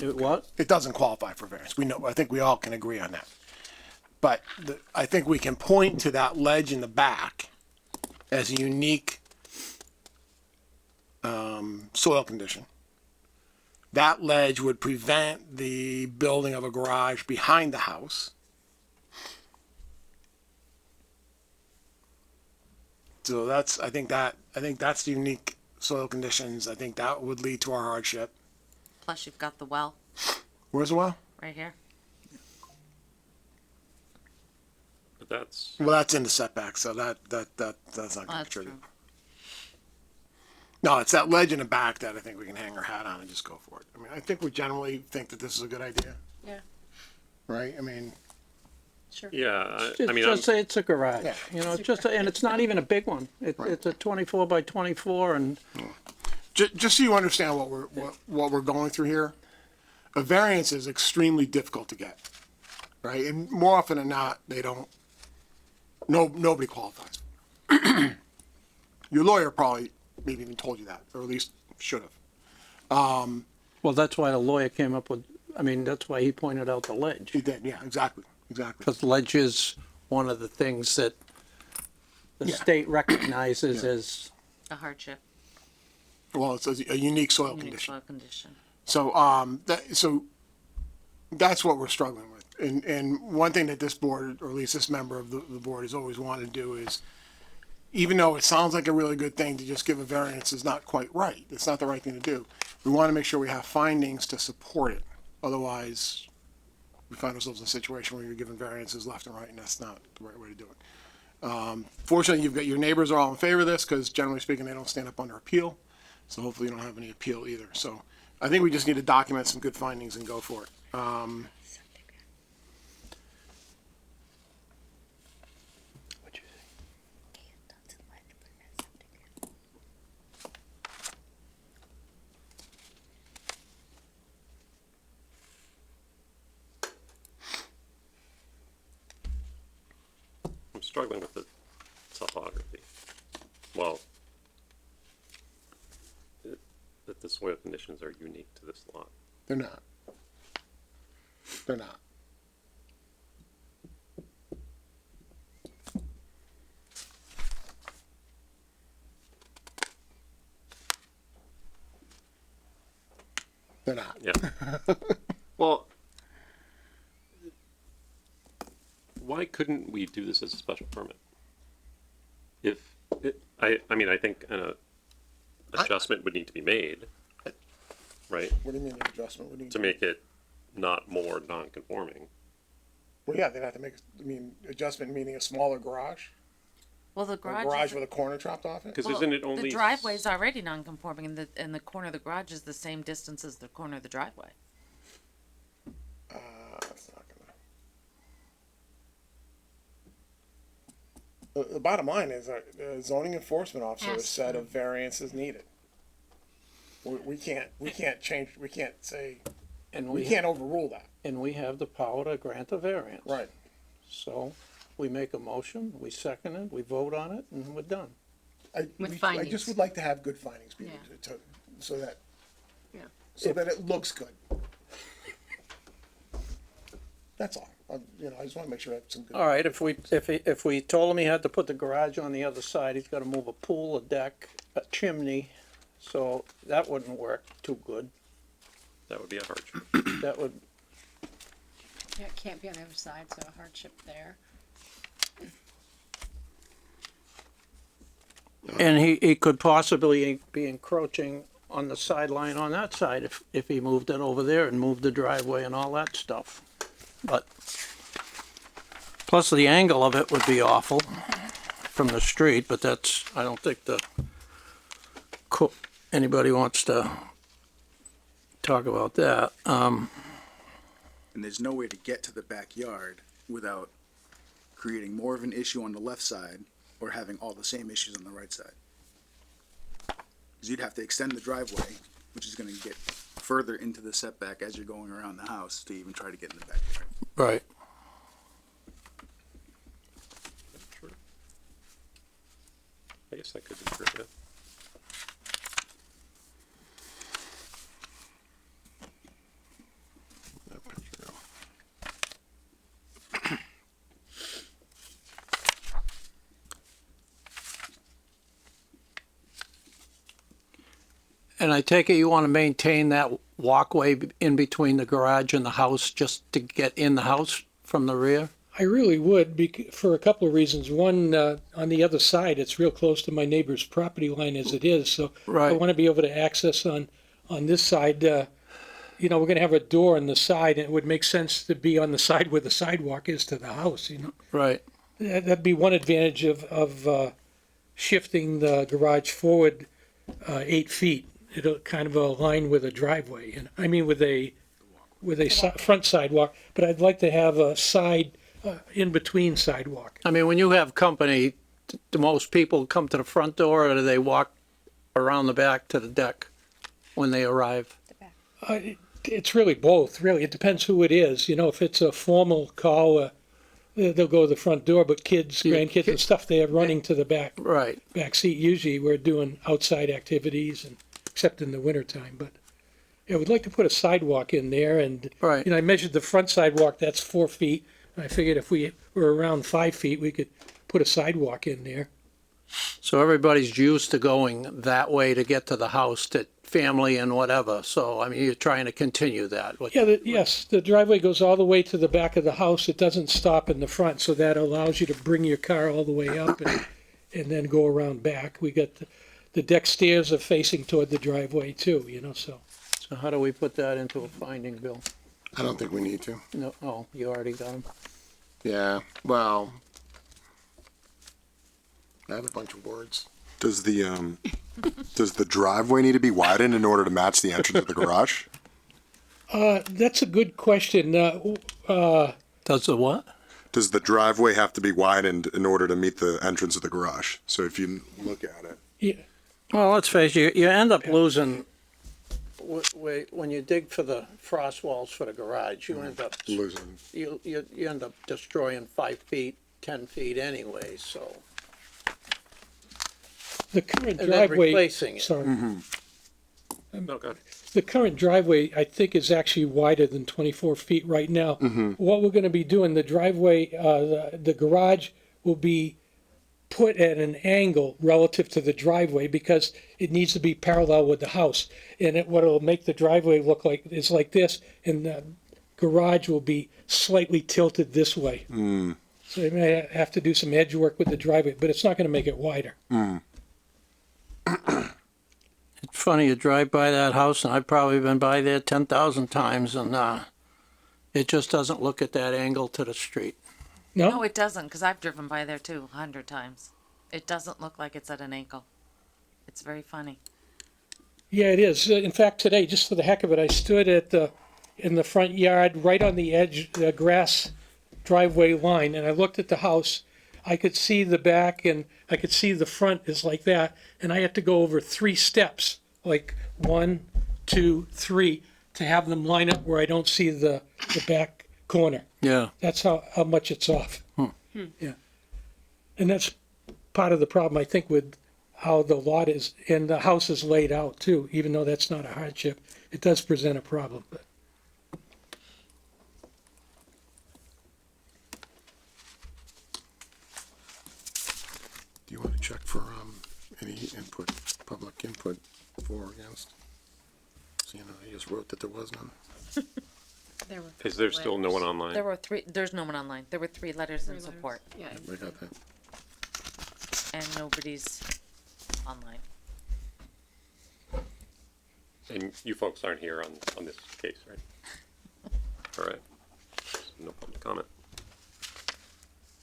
Speaker 3: What?
Speaker 5: It doesn't qualify for variance. We know, I think we all can agree on that. But I think we can point to that ledge in the back as a unique soil condition. That ledge would prevent the building of a garage behind the house. So I think that's the unique soil conditions. I think that would lead to our hardship.
Speaker 2: Plus you've got the well
Speaker 5: Where's the well?
Speaker 2: right here.
Speaker 1: that's,
Speaker 5: Well, that's in the setback, so that's not
Speaker 2: Oh,
Speaker 5: gonna
Speaker 2: that's
Speaker 5: contribute.
Speaker 2: true.
Speaker 5: No, it's that ledge in the back that I think we can hang our hat on and just go for it. I mean, I think we generally think that this is a good idea,
Speaker 4: Yeah,
Speaker 5: right? I mean,
Speaker 4: sure.
Speaker 1: yeah, I
Speaker 3: Just,
Speaker 1: mean, I'm,
Speaker 3: just say it's a garage,
Speaker 5: Yeah.
Speaker 3: you know, it's just, and it's not even a big one. It's a 24 by 24 and,
Speaker 5: just so you understand what we're going through here, a variance is extremely difficult to get, right? And more often than not, they don't. Nobody qualifies. Your lawyer probably maybe even told you that, or at least should have.
Speaker 3: well, that's why the lawyer came up with, I mean, that's why he pointed out the ledge.
Speaker 5: He did, yeah, exactly.
Speaker 3: Because ledge is one of the things that the
Speaker 5: Yeah.
Speaker 3: state recognizes as,
Speaker 2: A hardship,
Speaker 5: Well, it's a unique soil
Speaker 2: unique
Speaker 5: condition.
Speaker 2: soil condition.
Speaker 5: So that's what we're struggling with. And one thing that this board, or at least this member of the board, has always wanted to do is, even though it sounds like a really good thing to just give a variance, is not quite right. It's not the right thing to do. We want to make sure we have findings to support it. Otherwise, we find ourselves in a situation where you're giving variances left and right, and that's not the right way to do it. Fortunately, you've got, your neighbors are all in favor of this, because generally speaking, they don't stand up under appeal. So hopefully you don't have any appeal either. So I think we just need to document some good findings and go for it.
Speaker 1: I'm struggling with the topography. Well, that the soil conditions are unique to this lot.
Speaker 5: They're not. They're not. They're not.
Speaker 1: Yeah. Well, why couldn't we do this as a special permit? If, I mean, I think an adjustment would need to be made, right,
Speaker 5: What do you mean an adjustment? What do you?
Speaker 1: to make it not more non-conforming.
Speaker 5: Well, yeah, they'd have to make, I mean, adjustment meaning a smaller garage?
Speaker 2: Well, the
Speaker 5: A
Speaker 2: garage.
Speaker 5: garage with a corner chopped off it?
Speaker 1: Because
Speaker 2: Well,
Speaker 1: isn't it only?
Speaker 2: The driveway's already non-conforming, and the corner of the garage is the same distance as the corner of the driveway.
Speaker 5: That's not gonna. The bottom line is, the zoning enforcement officer has said a variance is needed. We can't change, we can't say,
Speaker 3: and
Speaker 5: we can't overrule that.
Speaker 3: and we have the power to grant a variance.
Speaker 5: Right.
Speaker 3: So we make a motion, we second it, we vote on it, and we're done.
Speaker 5: I
Speaker 4: findings.
Speaker 5: just would like to have good findings, Peter,
Speaker 4: Yeah.
Speaker 5: so that,
Speaker 4: Yeah.
Speaker 5: so that it looks good. That's all. I just wanna make sure I have some good.
Speaker 3: All right, if we told him he had to put the garage on the other side, he's gotta move a pool, a deck, a chimney, so that wouldn't work too good.
Speaker 1: That would be a hardship.
Speaker 3: That would,
Speaker 4: Yeah, it can't be on the other side, so a hardship there.
Speaker 3: and he could possibly be encroaching on the sideline on that side if he moved it over there and moved the driveway and all that stuff. But, plus the angle of it would be awful from the street, but that's, I don't think anybody wants to talk about that.
Speaker 9: And there's no way to get to the backyard without creating more of an issue on the left side or having all the same issues on the right side. Because you'd have to extend the driveway, which is gonna get further into the setback as you're going around the house to even try to get in the backyard.
Speaker 3: Right.
Speaker 1: True. I guess that could be true, yeah.
Speaker 7: That picture, yeah.
Speaker 3: And I take it you want to maintain that walkway in between the garage and the house just to get in the house from the rear?
Speaker 8: I really would, for a couple of reasons. One, on the other side, it's real close to my neighbor's property line as it is, so I
Speaker 3: Right.
Speaker 8: want to be able to access on this side. You know, we're gonna have a door on the side, and it would make sense to be on the side where the sidewalk is to the house, you know?
Speaker 3: Right.
Speaker 8: that'd be one advantage of shifting the garage forward 8 feet. It'll kind of align with a driveway, and I mean with a front sidewalk. But I'd like to have a side in between sidewalk.
Speaker 3: I mean, when you have company, do most people come to the front door, or do they walk around the back to the deck when they arrive?
Speaker 8: It's really both. Really, it depends who it is. You know, if it's a formal call, they'll go to the front door. But kids,
Speaker 3: Yeah,
Speaker 8: grandkids, and stuff, they are running to the back
Speaker 3: Right.
Speaker 8: seat. Usually, we're doing outside activities, and except in the wintertime. But yeah, we'd like to put a sidewalk in there, and
Speaker 3: Right.
Speaker 8: you know, I measured the front sidewalk. That's 4 feet. And I figured if we were around 5 feet, we could put a sidewalk in there.
Speaker 3: So everybody's used to going that way to get to the house, to family and whatever. So, I mean, you're trying to continue that.
Speaker 8: Yeah, yes, the driveway goes all the way to the back of the house. It doesn't stop in the front, so that allows you to bring your car all the way up and then go around back. We got the deck stairs are facing toward the driveway too, you know, so.
Speaker 3: So how do we put that into a finding, Bill?
Speaker 5: I don't think we need to.
Speaker 3: No, oh, you already got them?
Speaker 5: Yeah, well, I have a bunch of words.
Speaker 7: Does the driveway need to be widened in order to match the entrance of the garage?
Speaker 8: That's a good question.
Speaker 3: Does the what?
Speaker 7: Does the driveway have to be widened in order to meet the entrance of the garage? So if you look at it,
Speaker 8: Yeah,
Speaker 3: Well, let's face it, you end up losing, when you dig for the frost walls for the garage, you end up,
Speaker 7: losing.
Speaker 3: you end up destroying 5 feet, 10 feet anyway, so.
Speaker 8: the current
Speaker 3: And then
Speaker 8: driveway.
Speaker 3: replacing it.
Speaker 8: Sorry.
Speaker 1: No, go ahead.
Speaker 8: The current driveway, I think, is actually wider than 24 feet right now. What we're gonna be doing, the driveway, the garage will be put at an angle relative to the driveway because it needs to be parallel with the house. And what it'll make the driveway look like is like this, and the garage will be slightly tilted this way. So they may have to do some edge work with the driveway, but it's not gonna make it wider.
Speaker 3: It's funny, you drive by that house, and I've probably been by there 10,000 times, and, it just doesn't look at that angle to the street.
Speaker 2: No,
Speaker 8: No?
Speaker 2: it doesn't, because I've driven by there too, 100 times. It doesn't look like it's at an angle. It's very funny.
Speaker 8: Yeah, it is. In fact, today, just for the heck of it, I stood in the front yard, right on the edge, the grass driveway line, and I looked at the house. I could see the back and I could see the front is like that, and I had to go over 3 steps, like 1, 2, 3, to have them line up where I don't see the back corner.
Speaker 3: Yeah.
Speaker 8: That's how much it's off. Yeah. And that's part of the problem, I think, with how the lot is, and the house is laid out too, even though that's not a hardship. It does present a problem, but.
Speaker 5: Do you want to check for, any input, public input for or against? So, you know, I just wrote that there was none.
Speaker 1: Is there still no one online?
Speaker 2: There's no one online. There were 3 letters in support,
Speaker 4: Yeah.
Speaker 5: I got that.
Speaker 2: and nobody's online.
Speaker 1: And you folks aren't here on this case, right? All right. No public comment.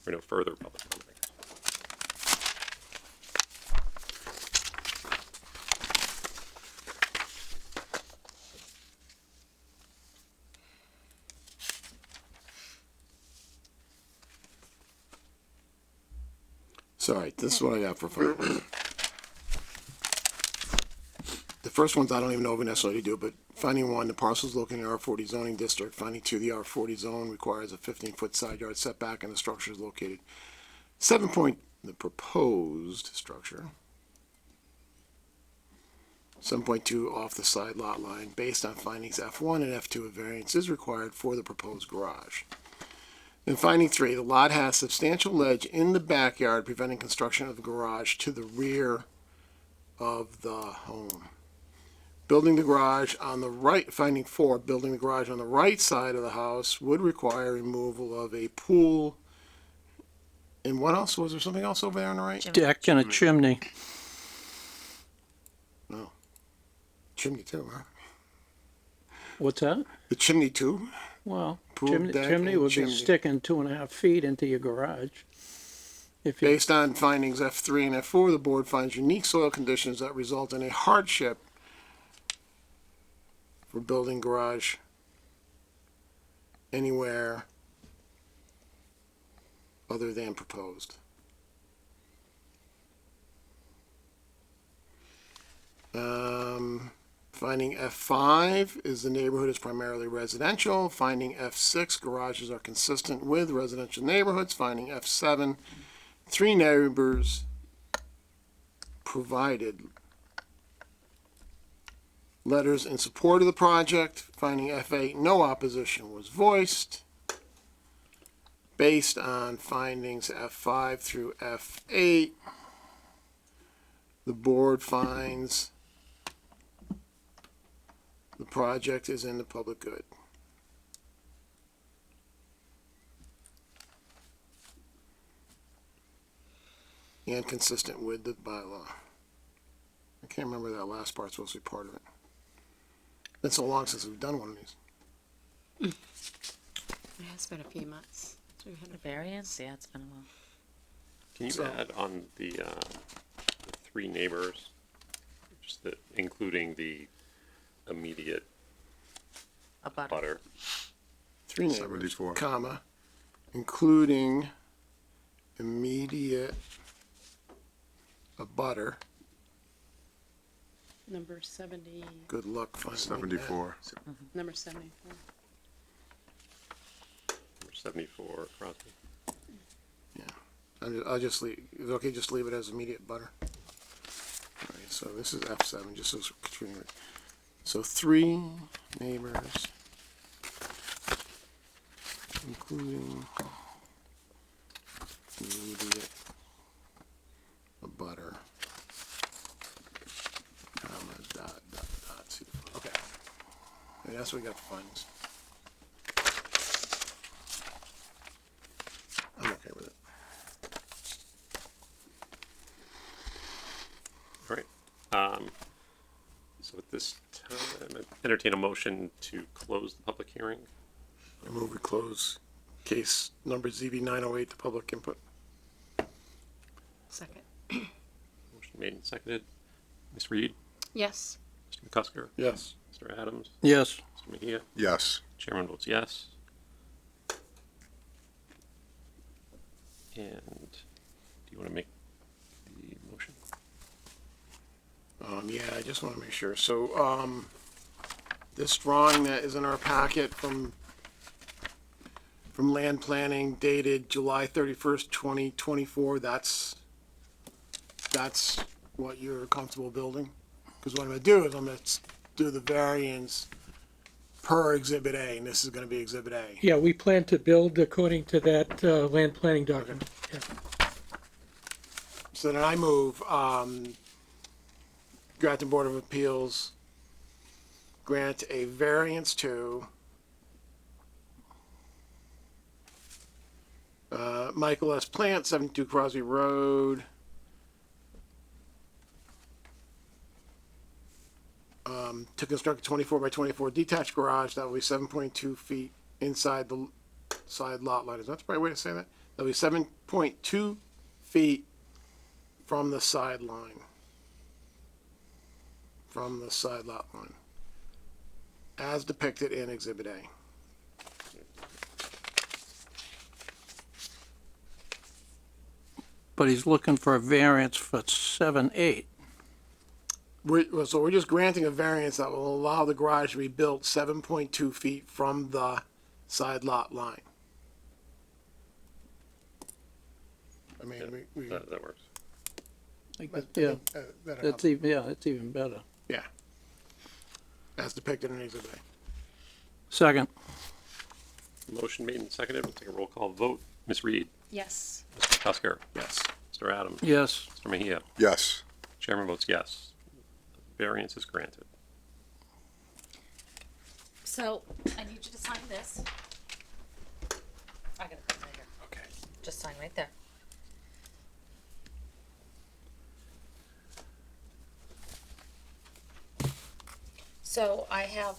Speaker 1: Or no further public comment, I guess.
Speaker 5: So, all right, this is what I got for fun. The first ones, I don't even know if we necessarily do, but finding 1, the parcels located in the R40 zoning district. Finding 2, the R40 zone requires a 15-foot side yard setback and the structure is located 7 point, the proposed structure. 7.2 off the side lot line. Based on findings F1 and F2, a variance is required for the proposed garage. Then finding 3, the lot has substantial ledge in the backyard preventing construction of the garage to the rear of the home. Building the garage on the right, finding 4, building the garage on the right side of the house would require removal of a pool. And what else? Was there something else over there on the right?
Speaker 3: Deck and a chimney.
Speaker 5: No. Chimney too, huh?
Speaker 3: What's that?
Speaker 5: The chimney too?
Speaker 3: Well,
Speaker 5: Pool
Speaker 3: chimney,
Speaker 5: deck
Speaker 3: chimney
Speaker 5: and
Speaker 3: would be
Speaker 5: chimney.
Speaker 3: sticking 2.5 feet into your garage. If you,
Speaker 5: Based on findings F3 and F4, the board finds unique soil conditions that result in a hardship for building garage anywhere other than proposed. Finding F5 is the neighborhood is primarily residential. Finding F6, garages are consistent with residential neighborhoods. Finding F7, 3 neighbors provided letters in support of the project. Finding F8, no opposition was voiced. Based on findings F5 through F8, the board finds the project is in the public good. And consistent with the bylaw. I can't remember that last part's supposed to be part of it. Been so long since we've done one of these.
Speaker 4: It has been a few months. So we had
Speaker 2: The variance, yeah, it's been a while.
Speaker 1: Can you
Speaker 5: So-
Speaker 1: add on the 3 neighbors, just the, including the immediate
Speaker 2: A butter.
Speaker 1: butter?
Speaker 5: 3 neighbors,
Speaker 7: 74.
Speaker 5: comma, including immediate abutter.
Speaker 4: number 70,
Speaker 5: Good luck finding that.
Speaker 7: 74.
Speaker 4: number 74.
Speaker 1: Number 74, Crosby.
Speaker 5: I'll just leave, is it okay, just leave it as immediate butter? Alright, so this is F7, just so Katrina. So 3 neighbors, including immediate abutter, comma, dot, see, okay. And that's what we got for findings. I'm okay with it.
Speaker 1: All right. So at this time, I entertain a motion to close the public hearing.
Speaker 5: I move we close case number ZB 908 to public input.
Speaker 4: Second.
Speaker 1: Motion made and seconded. Ms. Reed,
Speaker 4: Yes.
Speaker 1: Mr. McCusker,
Speaker 5: Yes.
Speaker 1: Mr. Adams,
Speaker 3: yes,
Speaker 1: Mr. Mejia.
Speaker 7: Yes.
Speaker 1: Chairman votes yes. And do you want to make the motion?
Speaker 5: Yeah, I just want to make sure. So, this drawing that is in our packet from land planning dated July 31st, 2024, that's what you're comfortable building? Because what I'm gonna do is I'm gonna do the variance per Exhibit A, and this is gonna be Exhibit A.
Speaker 8: Yeah, we plan to build according to that, land planning document. Yeah.
Speaker 5: So then I move, Grafton Board of Appeals grant a variance to Michael S. Plant, 72 Crosby Road. To construct a 24 by 24 detached garage that will be 7.2 feet inside the side lot line. Is that the right way to say that? That'll be 7.2 feet from the sideline. From the side lot line. As depicted in Exhibit A.
Speaker 3: but he's looking for a variance for 7-8.
Speaker 5: So we're just granting a variance that will allow the garage to be built 7.2 feet from the side lot line. I mean, we
Speaker 1: That works.
Speaker 3: Yeah,
Speaker 5: that
Speaker 3: that's even, yeah, it's even better.
Speaker 5: yeah. As depicted in Exhibit A.
Speaker 3: Second,
Speaker 1: Motion made and seconded. We'll take a roll call vote. Ms. Reed,
Speaker 4: Yes.
Speaker 1: Mr. McCusker,
Speaker 5: Yes.
Speaker 1: Mr. Adams,
Speaker 3: yes,
Speaker 1: Mr. Mejia.
Speaker 7: Yes.
Speaker 1: Chairman votes yes. Variance is granted.
Speaker 2: So, I need you to sign this. I gotta put it right here.
Speaker 1: Okay.
Speaker 2: Just sign right there. So I have,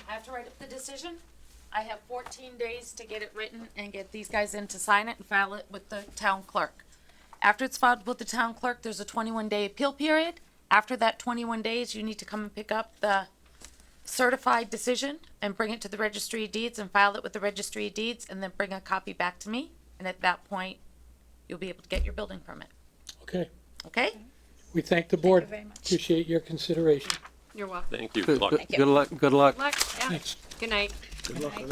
Speaker 2: I have to write up the decision. I have 14 days to get it written and get these guys in to sign it and file it with the town clerk. After it's filed with the town clerk, there's a 21-day appeal period. After that 21 days, you need to come and pick up the certified decision and bring it to the registry of deeds and file it with the registry of deeds, and then bring a copy back to me. And at that point, you'll be able to get your building permit.
Speaker 8: Okay,
Speaker 2: Okay?
Speaker 8: we thank the board.
Speaker 2: very much.
Speaker 8: Appreciate your consideration.
Speaker 4: You're welcome.
Speaker 1: Thank you.
Speaker 3: Good
Speaker 1: Good luck.
Speaker 3: good luck, good luck.
Speaker 4: Good luck. Yeah.
Speaker 8: Thanks.
Speaker 4: Good night.
Speaker 5: Good luck with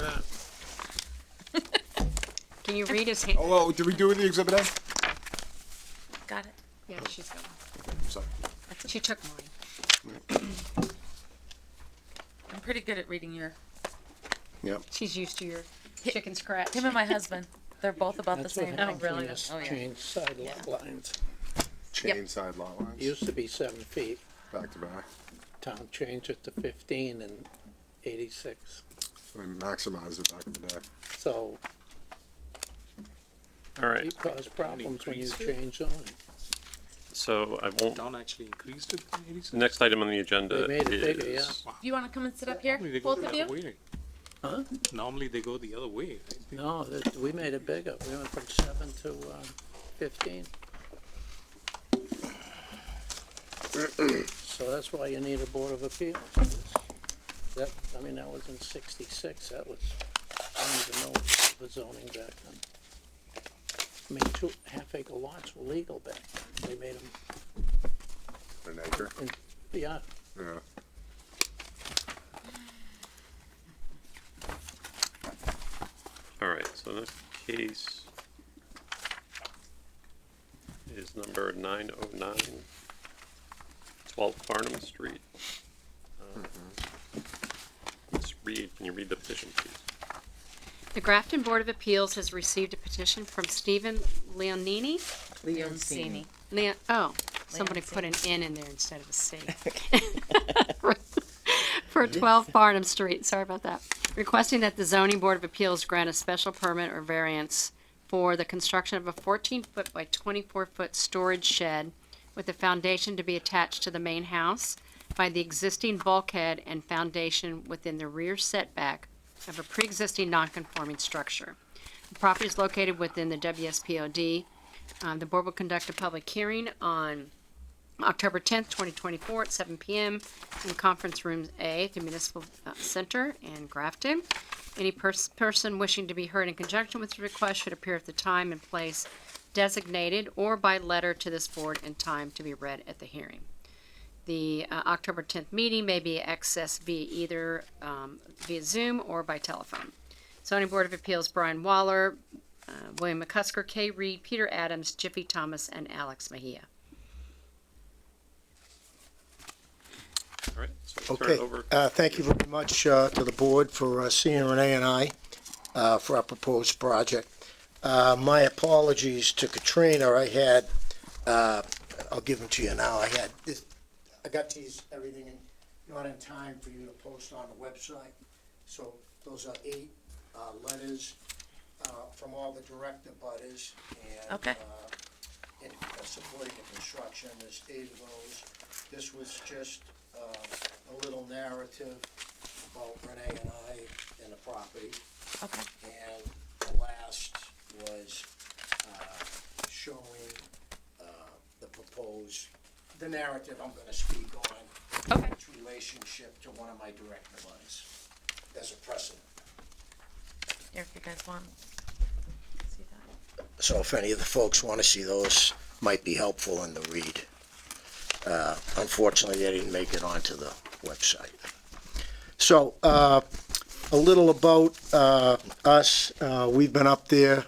Speaker 5: that.
Speaker 4: Can you read his hand?
Speaker 7: Oh, well, did we do the exhibit A?
Speaker 2: Got it.
Speaker 4: Yeah, she's got one.
Speaker 7: Sorry.
Speaker 4: She took mine.
Speaker 2: I'm pretty good at reading your,
Speaker 4: She's used to your chicken scratch.
Speaker 2: him and my husband, they're both about the
Speaker 3: That's what
Speaker 2: same.
Speaker 3: happens when
Speaker 4: really?
Speaker 3: you
Speaker 2: Oh, yeah.
Speaker 3: change side lot lines.
Speaker 7: Chain side lot lines,
Speaker 3: Used to be 7 feet.
Speaker 7: back to back.
Speaker 3: Town changed it to 15 in 86.
Speaker 7: So we maximized it back in the day.
Speaker 3: So
Speaker 1: All right,
Speaker 3: it caused problems when you
Speaker 6: increased it?
Speaker 3: change zoning.
Speaker 1: so I won't,
Speaker 6: Town actually increased it from 86?
Speaker 1: the next item on the agenda
Speaker 3: They made it bigger,
Speaker 1: is,
Speaker 2: You wanna come and sit up here,
Speaker 6: Normally they go
Speaker 2: both
Speaker 6: the
Speaker 2: of
Speaker 6: other
Speaker 2: you?
Speaker 6: way.
Speaker 3: Huh?
Speaker 6: Normally they go the other way, right?
Speaker 3: No, we made it bigger. We went from 7 to 15. So that's why you need a Board of Appeals. That was in 66. That was, I don't even know the zoning back then. I mean, 2 half-acre lots were legal back then. They made them,
Speaker 7: An acre,
Speaker 3: yeah.
Speaker 7: yeah.
Speaker 1: all right, so this case is number 909, 12 Farnham Street. Can you read the petition, please?
Speaker 4: The Grafton Board of Appeals has received a petition from Stephen Leonini.
Speaker 2: Leoncini.
Speaker 4: Somebody put an N in there instead of a C. For 12 Barnum Street, sorry about that. Requesting that the Zoning Board of Appeals grant a special permit or variance for the construction of a 14-foot by 24-foot storage shed with a foundation to be attached to the main house by the existing bulkhead and foundation within the rear setback of a pre-existing non-conforming structure. The property is located within the WSPOD. The board will conduct a public hearing on October 10th, 2024 at 7 p.m. in Conference Room A at the Municipal Center in Grafton. Any person wishing to be heard in conjunction with the request should appear at the time and place designated or by letter to this board in time to be read at the hearing. The October 10th meeting may be accessed via either via Zoom or by telephone. Zoning Board of Appeals, Brian Waller, William McCusker, Kay Reed, Peter Adams, Jiffy Thomas, and Alex Mejia.
Speaker 1: All right, so we'll turn it
Speaker 10: Okay,
Speaker 1: over.
Speaker 10: thank you very much to the board for seeing Renee and I for our proposed project. My apologies to Katrina. I had, I'll give them to you now. I got these, everything not in time for you to post on the website. So those are 8 letters from all the direct abutters and
Speaker 2: Okay.
Speaker 10: in supporting the construction. There's 8 of those. This was just a little narrative about Renee and I and the property.
Speaker 2: Okay.
Speaker 10: And the last was showing the narrative I'm gonna speak on.
Speaker 2: Okay.
Speaker 10: Its relationship to one of my direct abutters as a precedent.
Speaker 2: Here, if you guys want. See that?
Speaker 10: So if any of the folks wanna see those, might be helpful in the read. Unfortunately, they didn't make it onto the website. So, a little about us. We've been up there,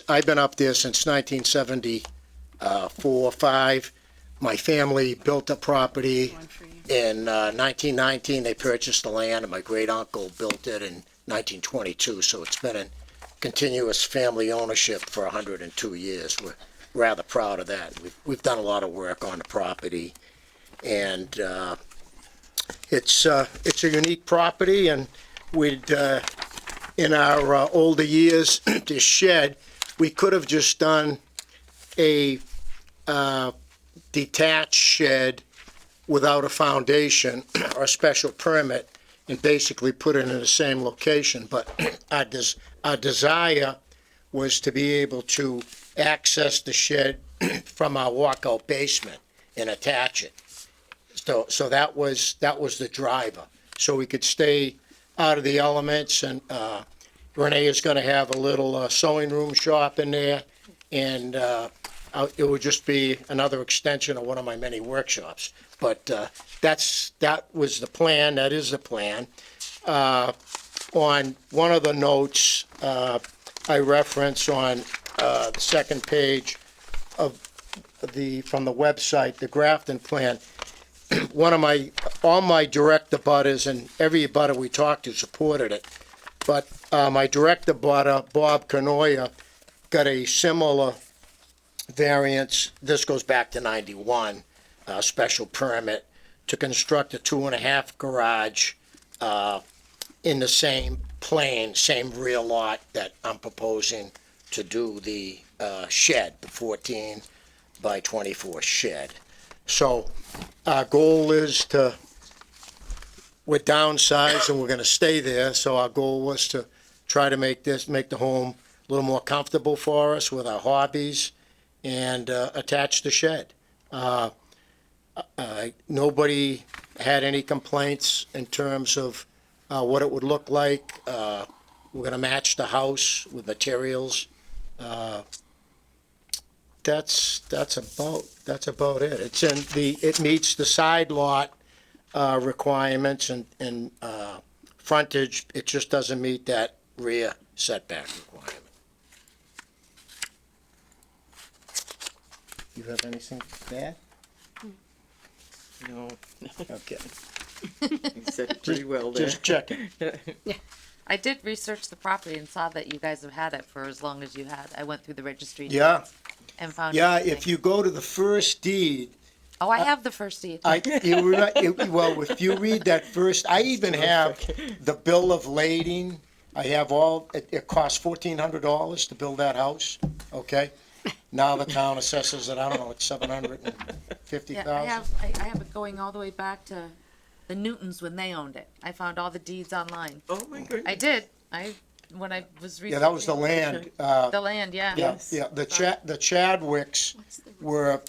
Speaker 10: I've been up there since 1974, 5. My family built a property in 1919. They purchased the land, and my great uncle built it in 1922. So it's been in continuous family ownership for 102 years. We're rather proud of that. We've done a lot of work on the property, and it's a unique property, and we'd in our older years, this shed, we could have just done a detached shed without a foundation or a special permit and basically put it in the same location, but our desire was to be able to access the shed from our walkout basement and attach it. So that was the driver, so we could stay out of the elements, and, Renee is gonna have a little, sewing room shop in there, and, it would just be another extension of one of my many workshops. But, that was the plan, that is the plan. On one of the notes, I reference on, the second page of from the website, the Grafton plan, all my direct abutters and every abutter we talked to supported it. But, my direct abutter, Bob Canoia, got a similar variance, this goes back to 91, special permit to construct a 2.5 garage, in the same plane, same rear lot that I'm proposing to do the, shed, the 14 by 24 shed. So our goal is we're downsized and we're gonna stay there, so our goal was to try to make the home a little more comfortable for us with our hobbies and, attach the shed. Nobody had any complaints in terms of, what it would look like. We're gonna match the house with materials. That's about it. It meets the side lot, requirements and, frontage. It just doesn't meet that rear setback requirement. You have anything to add?
Speaker 11: No,
Speaker 10: Okay,
Speaker 11: you said it pretty well there.
Speaker 10: just checking.
Speaker 2: I did research the property and saw that you guys have had it for as long as you had. I went through the registry.
Speaker 10: Yeah.
Speaker 2: deeds And found.
Speaker 10: Yeah,
Speaker 2: everything.
Speaker 10: if you go to the first deed,
Speaker 2: Oh, I have the first deed.
Speaker 10: well, if you read that first, I even have the bill of lading. I have it cost $1,400 to build that house, okay? Now the town assesses it, I don't know, it's $750,000.
Speaker 2: Yeah, I have it going all the way back to the Newtons when they owned it. I found all the deeds online.
Speaker 11: Oh, my goodness.
Speaker 2: I did. When I was researching.
Speaker 10: Yeah, that was the land,
Speaker 2: The land, yeah.
Speaker 10: yeah, the Chadwicks were,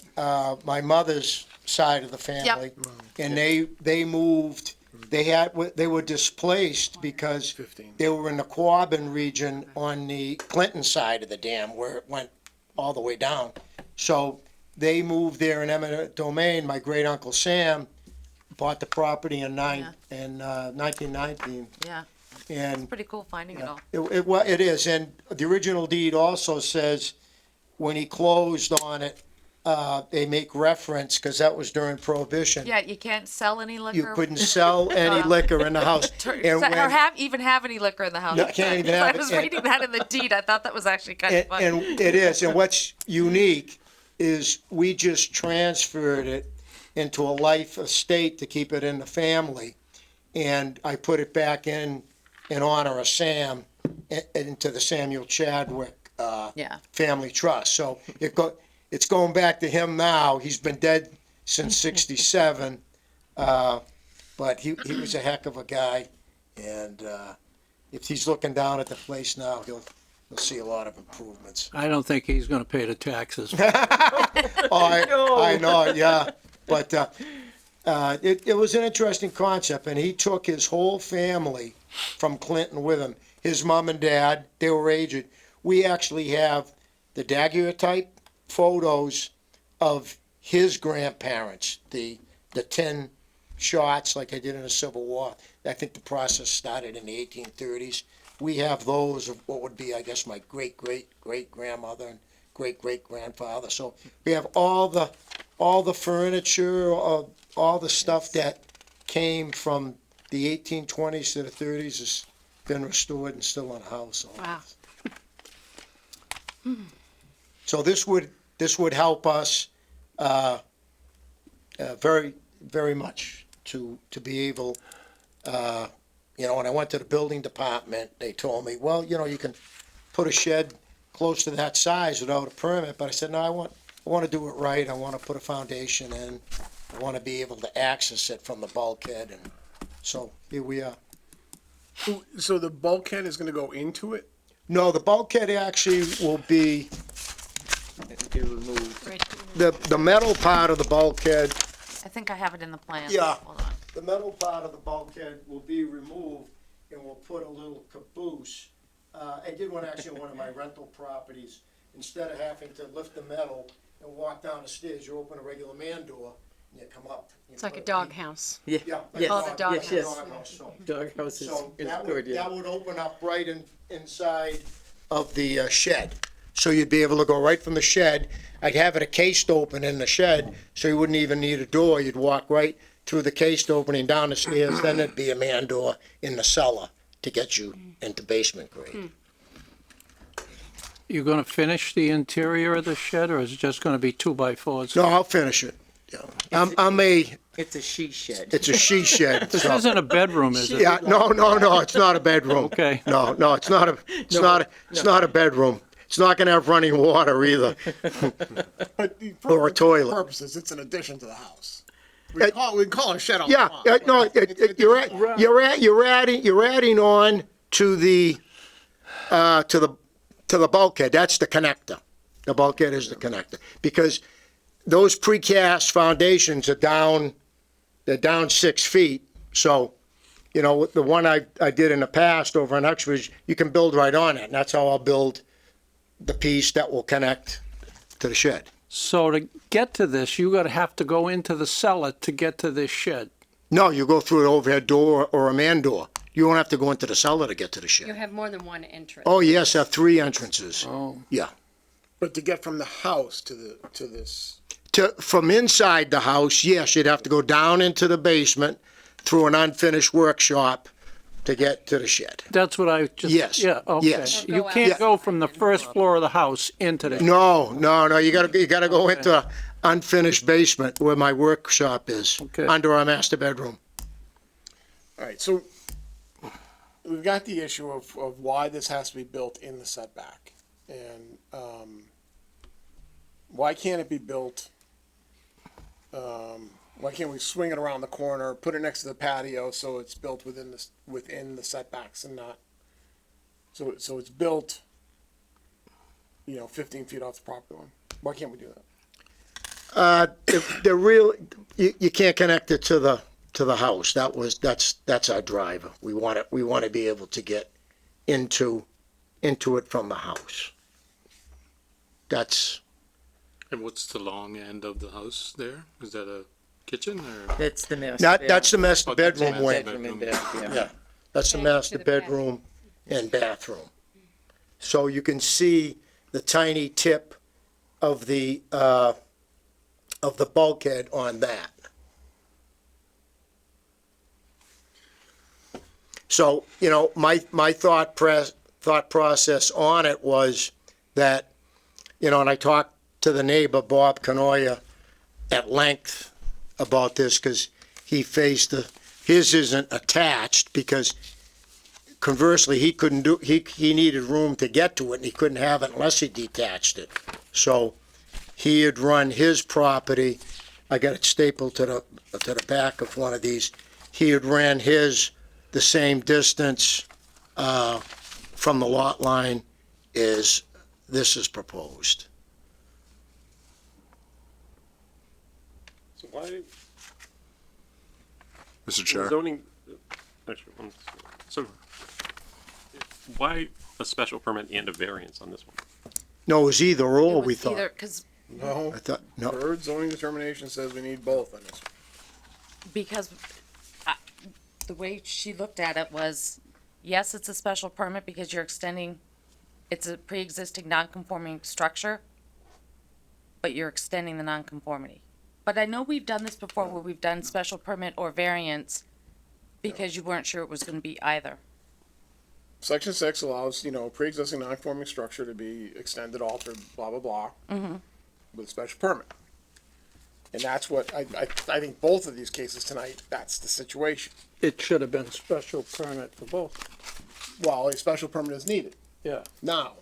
Speaker 10: my mother's side of the family. And they moved, they were displaced because they were in the Quabbin region on the Clinton side of the dam where it went all the way down. So they moved there in eminent domain. My great uncle Sam bought the property in 1919.
Speaker 2: Yeah,
Speaker 10: And
Speaker 2: pretty cool finding it all.
Speaker 10: it is, and the original deed also says when he closed on it, they make reference, because that was during Prohibition.
Speaker 2: Yeah, you can't sell any liquor.
Speaker 10: You couldn't sell any liquor in the house. And
Speaker 2: or even have any liquor in the house.
Speaker 10: No, can't even have
Speaker 2: I was
Speaker 10: it.
Speaker 2: reading that in the deed. I thought that was actually kind of funny.
Speaker 10: And it is, and what's unique is we just transferred it into a life estate to keep it in the family. And I put it back in honor of Sam, into the Samuel Chadwick,
Speaker 2: Yeah.
Speaker 10: family trust. So it's going back to him now. He's been dead since '67, but he was a heck of a guy. And if he's looking down at the place now, he'll see a lot of improvements.
Speaker 3: I don't think he's gonna pay the taxes.
Speaker 10: I know, yeah. But it was an interesting concept, and he took his whole family from Clinton with him. His mom and dad, they were aged. We actually have the daguerreotype photos of his grandparents, the tin shots like they did in the Civil War. I think the process started in the 1830s. We have those of what would be, I guess, my great-great-great-grandmother and great-great-grandfather. So we have all the furniture, all the stuff that came from the 1820s to the 30s has been restored and still in the house.
Speaker 4: Wow.
Speaker 10: So this would help us very, very much to be able, when I went to the building department, they told me, well, you can put a shed close to that size without a permit, but I said, no, I want to do it right. I want to put a foundation in. I want to be able to access it from the bulkhead, and so here we are.
Speaker 5: So the bulkhead is gonna go into it?
Speaker 10: No, the bulkhead actually will be
Speaker 11: be removed.
Speaker 4: Right here.
Speaker 10: The metal part of the bulkhead,
Speaker 2: I think I have it in the plan.
Speaker 10: Yeah.
Speaker 2: Hold on.
Speaker 10: the metal part of the bulkhead will be removed and we'll put a little caboose. I did one actually on one of my rental properties. Instead of having to lift the metal and walk down the stairs, you open a regular man door and you come up.
Speaker 4: It's like a doghouse.
Speaker 11: Yeah,
Speaker 10: Yeah.
Speaker 11: yes,
Speaker 2: Oh, the
Speaker 11: yes, yes.
Speaker 10: Doghouse, so.
Speaker 11: Doghouse is,
Speaker 10: So
Speaker 11: is
Speaker 10: that
Speaker 11: good,
Speaker 10: would,
Speaker 11: yeah.
Speaker 10: that would open up right inside of the shed. So you'd be able to go right from the shed. I'd have it a cased open in the shed, so you wouldn't even need a door. You'd walk right through the cased opening down the stairs, then there'd be a man door in the cellar to get you into basement grade.
Speaker 8: You gonna finish the interior of the shed, or is it just gonna be 2x4s?
Speaker 10: No, I'll finish it. Yeah.
Speaker 11: It's a she shed.
Speaker 10: It's a she shed.
Speaker 8: This
Speaker 10: so-
Speaker 8: isn't a bedroom, is it?
Speaker 10: Yeah, no, it's not a bedroom.
Speaker 8: Okay.
Speaker 10: No, it's not a bedroom. It's not gonna have running water either.
Speaker 5: But
Speaker 10: Or a toilet.
Speaker 5: purposes, it's an addition to the house.
Speaker 10: Uh,
Speaker 5: We call it a shed on the
Speaker 10: Yeah,
Speaker 5: front.
Speaker 10: no,
Speaker 5: It's an
Speaker 10: you're
Speaker 5: addition.
Speaker 10: you're adding on to the bulkhead. That's the connector. The bulkhead is the connector because those precast foundations are down. They're down 6 feet. So, you know, the one I did in the past over in Uxbridge, you can build right on it, and that's how I'll build the piece that will connect to the shed.
Speaker 8: So to get to this, you gotta have to go into the cellar to get to this shed.
Speaker 10: No, you go through an overhead door or a man door. You don't have to go into the cellar to get to the
Speaker 4: You
Speaker 10: shed.
Speaker 4: have more than one entrance.
Speaker 10: Oh, yes, I have 3 entrances.
Speaker 8: Oh.
Speaker 10: Yeah.
Speaker 5: But to get from the house to this,
Speaker 10: From inside the house, yes, you'd have to go down into the basement through an unfinished workshop to get to the shed.
Speaker 8: That's what I just.
Speaker 10: Yes,
Speaker 8: Yeah, okay.
Speaker 10: yes.
Speaker 8: You
Speaker 4: Or go
Speaker 8: can't
Speaker 10: out.
Speaker 8: go from the first floor of the house into the.
Speaker 10: No, you gotta go into unfinished basement where my workshop is,
Speaker 8: Okay.
Speaker 10: under our master bedroom.
Speaker 5: all right, so we've got the issue of why this has to be built in the setback. And, why can't it be built, why can't we swing it around the corner, put it next to the patio so it's built within the setbacks and not, so it's built, 15 feet off the property line? Why can't we do that?
Speaker 10: They're real, you can't connect it to the house. That's our driver. We want to be able to get into it from the house. That's,
Speaker 6: And what's the long end of the house there? Is that a kitchen or?
Speaker 11: That's the master
Speaker 10: that's
Speaker 11: bedroom.
Speaker 10: the master
Speaker 6: Oh, that's the
Speaker 10: bedroom
Speaker 6: master
Speaker 10: wing.
Speaker 11: Bedroom and bath, yeah.
Speaker 10: Yeah, that's the
Speaker 4: Next to
Speaker 10: master
Speaker 4: the patio.
Speaker 10: bedroom and bathroom. So you can see the tiny tip of the bulkhead on that. So, my thought process on it was that, and I talked to the neighbor, Bob Canoia, at length about this, because he faced his isn't attached, because conversely, he couldn't he needed room to get to it, and he couldn't have it unless he detached it. So he had run his property, I got it stapled to the back of one of these, he had ran his the same distance from the lot line as this is proposed.
Speaker 1: So why,
Speaker 7: Mr. Chair.
Speaker 1: zoning, actually, so why a special permit and a variance on this one?
Speaker 10: No, it was either or,
Speaker 2: It
Speaker 10: we
Speaker 2: was
Speaker 10: thought.
Speaker 2: either, cause,
Speaker 5: No,
Speaker 10: I thought, no,
Speaker 5: third zoning determination says we need both on this.
Speaker 2: because the way she looked at it was, yes, it's a special permit because you're extending, it's a pre-existing non-conforming structure, but you're extending the non-conformity. But I know we've done this before where we've done special permit or variance because you weren't sure it was gonna be either.
Speaker 5: Section 6 allows, pre-existing non-conforming structure to be extended, altered, blah, blah, blah, with a special permit. And that's what, I think both of these cases tonight, that's the situation.
Speaker 8: It should have been special permit for both.
Speaker 5: Well, a special permit is needed.
Speaker 8: Yeah.
Speaker 5: Now,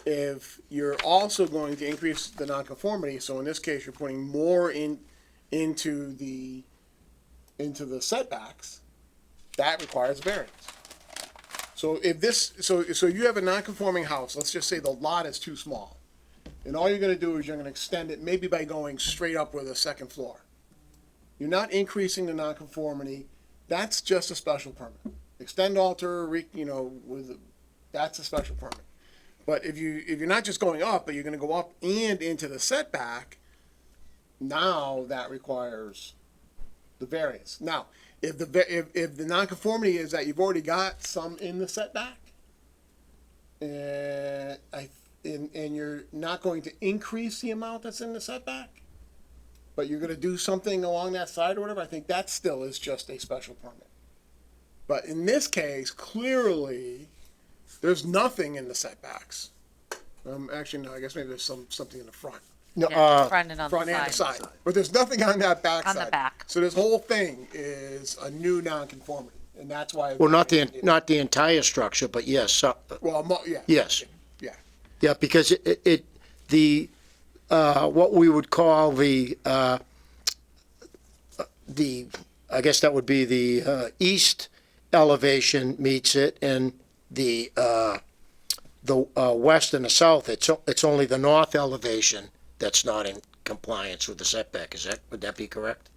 Speaker 5: if you're also going to increase the nonconformity, so in this case, you're putting more into the setbacks, that requires variance. So if this, so you have a non-conforming house, let's just say the lot is too small. And all you're gonna do is you're gonna extend it maybe by going straight up with a second floor. You're not increasing the nonconformity. That's just a special permit. Extend, alter, that's a special permit. But if you're not just going up, but you're gonna go up and into the setback, now that requires the variance. Now, if the nonconformity is that you've already got some in the setback, and you're not going to increase the amount that's in the setback, but you're gonna do something along that side or whatever, I think that still is just a special permit. But in this case, clearly, there's nothing in the setbacks. Actually, no, I guess maybe there's something in the front.
Speaker 10: No,
Speaker 2: Yeah, front and on
Speaker 5: Front
Speaker 2: the
Speaker 5: and the
Speaker 2: side.
Speaker 5: side. But there's nothing on that back
Speaker 2: On
Speaker 5: side.
Speaker 2: the back.
Speaker 5: So this whole thing is a new nonconformity, and that's why.
Speaker 10: well, not the entire structure, but yes,
Speaker 5: Well, yeah.
Speaker 10: yes.
Speaker 5: Yeah.
Speaker 10: Yeah, because what we would call I guess that would be the east elevation meets it, and the west and the south, it's only the north elevation that's not in compliance with the setback. Would that be correct?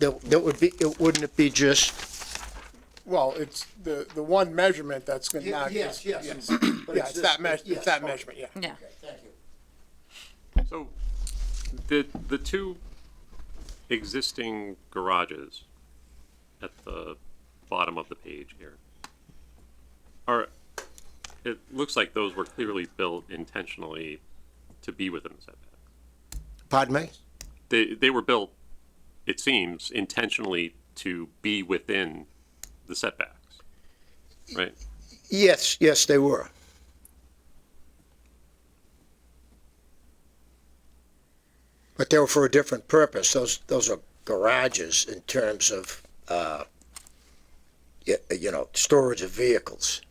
Speaker 10: That would be, wouldn't it be just?
Speaker 5: Well, it's the one measurement that's gonna knock.
Speaker 10: Yes.
Speaker 5: Yeah, it's that it's that measurement, yeah.
Speaker 2: Yeah.
Speaker 10: Thank you.
Speaker 1: So, the two existing garages at the bottom of the page here it looks like those were clearly built intentionally to be within the setback.
Speaker 10: Pardon me?
Speaker 1: They were built, it seems, intentionally to be within the setbacks, right?
Speaker 10: Yes, they were. But they were for a different purpose. Those are garages in terms of, storage of vehicles.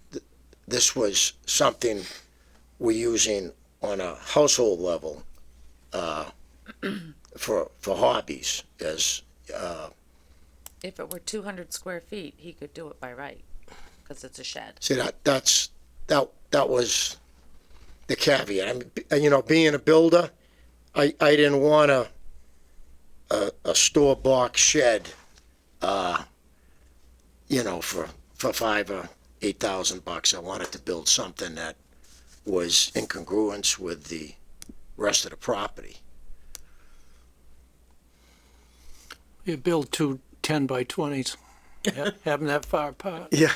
Speaker 10: This was something we're using on a household level, for hobbies as,
Speaker 2: If it were 200 square feet, he could do it by right, because it's a shed.
Speaker 10: see, that was the caveat. I mean, being a builder, I didn't want a store box shed, for $5,000 or $8,000. I wanted to build something that was in congruence with the rest of the property.
Speaker 3: You build two 10 by 20s, have them that far apart.
Speaker 10: Yeah.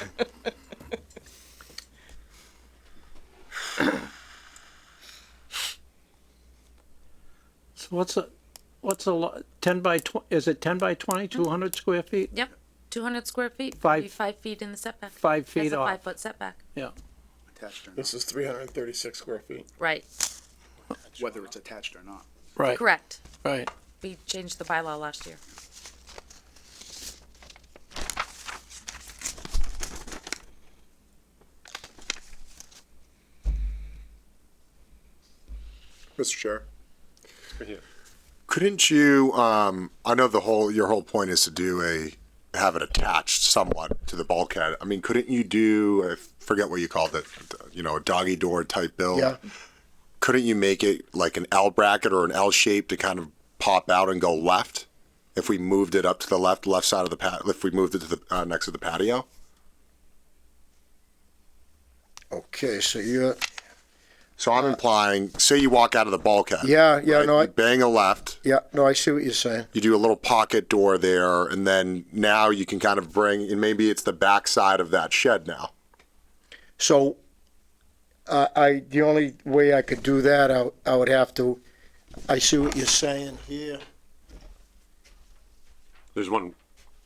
Speaker 3: So what's a lot, 10 by 20, is it 10 by 20, 200 square feet?
Speaker 2: Yep, 200 square feet.
Speaker 3: Five-
Speaker 2: Be 5 feet in the setback.
Speaker 3: 5
Speaker 2: That's
Speaker 3: feet
Speaker 2: a
Speaker 3: off.
Speaker 2: 5-foot setback.
Speaker 3: Yeah.
Speaker 9: Attached or not,
Speaker 5: This is 336 square feet.
Speaker 2: Right,
Speaker 9: whether it's attached or not.
Speaker 3: Right,
Speaker 2: correct.
Speaker 3: right.
Speaker 2: We changed the bylaw last year.
Speaker 7: Mr. Chair.
Speaker 1: Right here.
Speaker 7: Couldn't you, I know your whole point is to have it attached somewhat to the bulkhead. I mean, couldn't you do, I forget what you called it, a doggy door type build?
Speaker 10: Yeah.
Speaker 7: Couldn't you make it like an L bracket or an L shape to kind of pop out and go left? If we moved it up to the left side of the if we moved it to the, next to the patio?
Speaker 10: Okay, so
Speaker 7: So I'm implying, say you walk out of the bulkhead.
Speaker 10: Yeah,
Speaker 7: right?
Speaker 10: no,
Speaker 7: You bang a left.
Speaker 10: yeah, no, I see what you're saying.
Speaker 7: You do a little pocket door there, and then now you can kind of bring, and maybe it's the back side of that shed now.
Speaker 10: So, the only way I could do that, I would have to, I see what you're saying here.
Speaker 1: There's one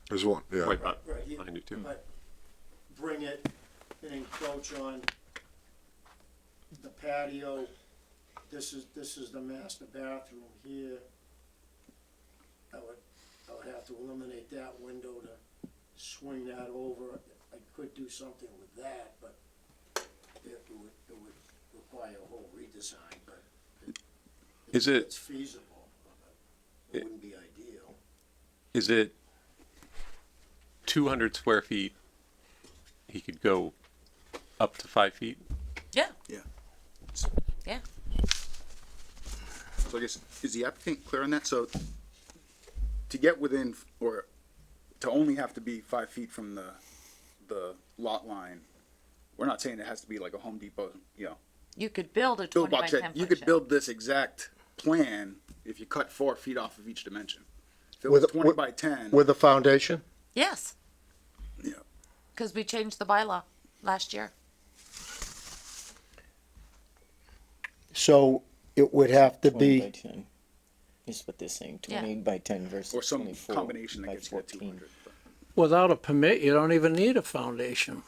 Speaker 7: There's one, yeah.
Speaker 1: right
Speaker 10: Right here.
Speaker 1: behind you too.
Speaker 10: But bring it and encroach on the patio. This is the master bathroom here. I would have to eliminate that window to swing that over. I could do something with that, but it would require a whole redesign, but it's feasible, but it wouldn't be ideal.
Speaker 1: Is it 200 square feet? He could go up to 5 feet?
Speaker 2: Yeah.
Speaker 9: Yeah.
Speaker 2: Yeah.
Speaker 9: So I guess, is the applicant clear on that? So to get within, or to only have to be 5 feet from the lot line, we're not saying it has to be like a Home Depot, you know,
Speaker 2: You could build a
Speaker 9: build
Speaker 2: 20 by
Speaker 9: box
Speaker 2: 10
Speaker 9: shed.
Speaker 2: foot
Speaker 9: You could
Speaker 2: shed.
Speaker 9: build this exact plan if you cut 4 feet off of each dimension. If it
Speaker 10: With
Speaker 9: was
Speaker 10: a-
Speaker 9: 20
Speaker 10: with-
Speaker 9: by 10,
Speaker 10: With a foundation?
Speaker 2: Yes,
Speaker 9: yeah.
Speaker 2: because we changed the bylaw last year.
Speaker 10: So it would have to
Speaker 11: 20 by
Speaker 10: be,
Speaker 11: 10 is what they're saying,
Speaker 2: Yeah.
Speaker 11: 20 by 10 versus
Speaker 9: Or some
Speaker 11: 24
Speaker 9: combination that
Speaker 11: by
Speaker 9: gets you to
Speaker 11: 14.
Speaker 9: 200.
Speaker 3: Without a permit, you don't even need a foundation.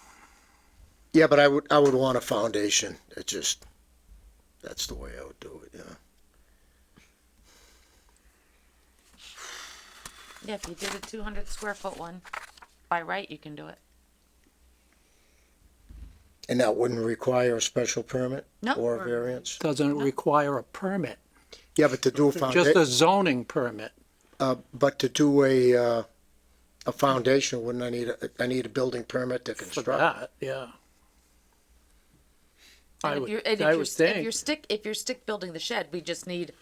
Speaker 10: yeah, but I would want a foundation. It just, that's the way I would do it, yeah.
Speaker 2: Yeah, if you did a 200 square foot one, by right, you can do it.
Speaker 10: And that wouldn't require a special permit?
Speaker 2: No.
Speaker 10: Or a variance?
Speaker 3: Doesn't require a permit,
Speaker 10: Yeah, but to do a
Speaker 3: just
Speaker 10: foundation,
Speaker 3: a zoning permit.
Speaker 10: but to do a foundation, wouldn't I need a building permit to
Speaker 3: For
Speaker 10: construct?
Speaker 3: that, yeah. I
Speaker 2: And
Speaker 3: would,
Speaker 2: if
Speaker 3: I
Speaker 2: you're,
Speaker 3: would
Speaker 2: if
Speaker 3: think.
Speaker 2: you're stick building the shed, we just need,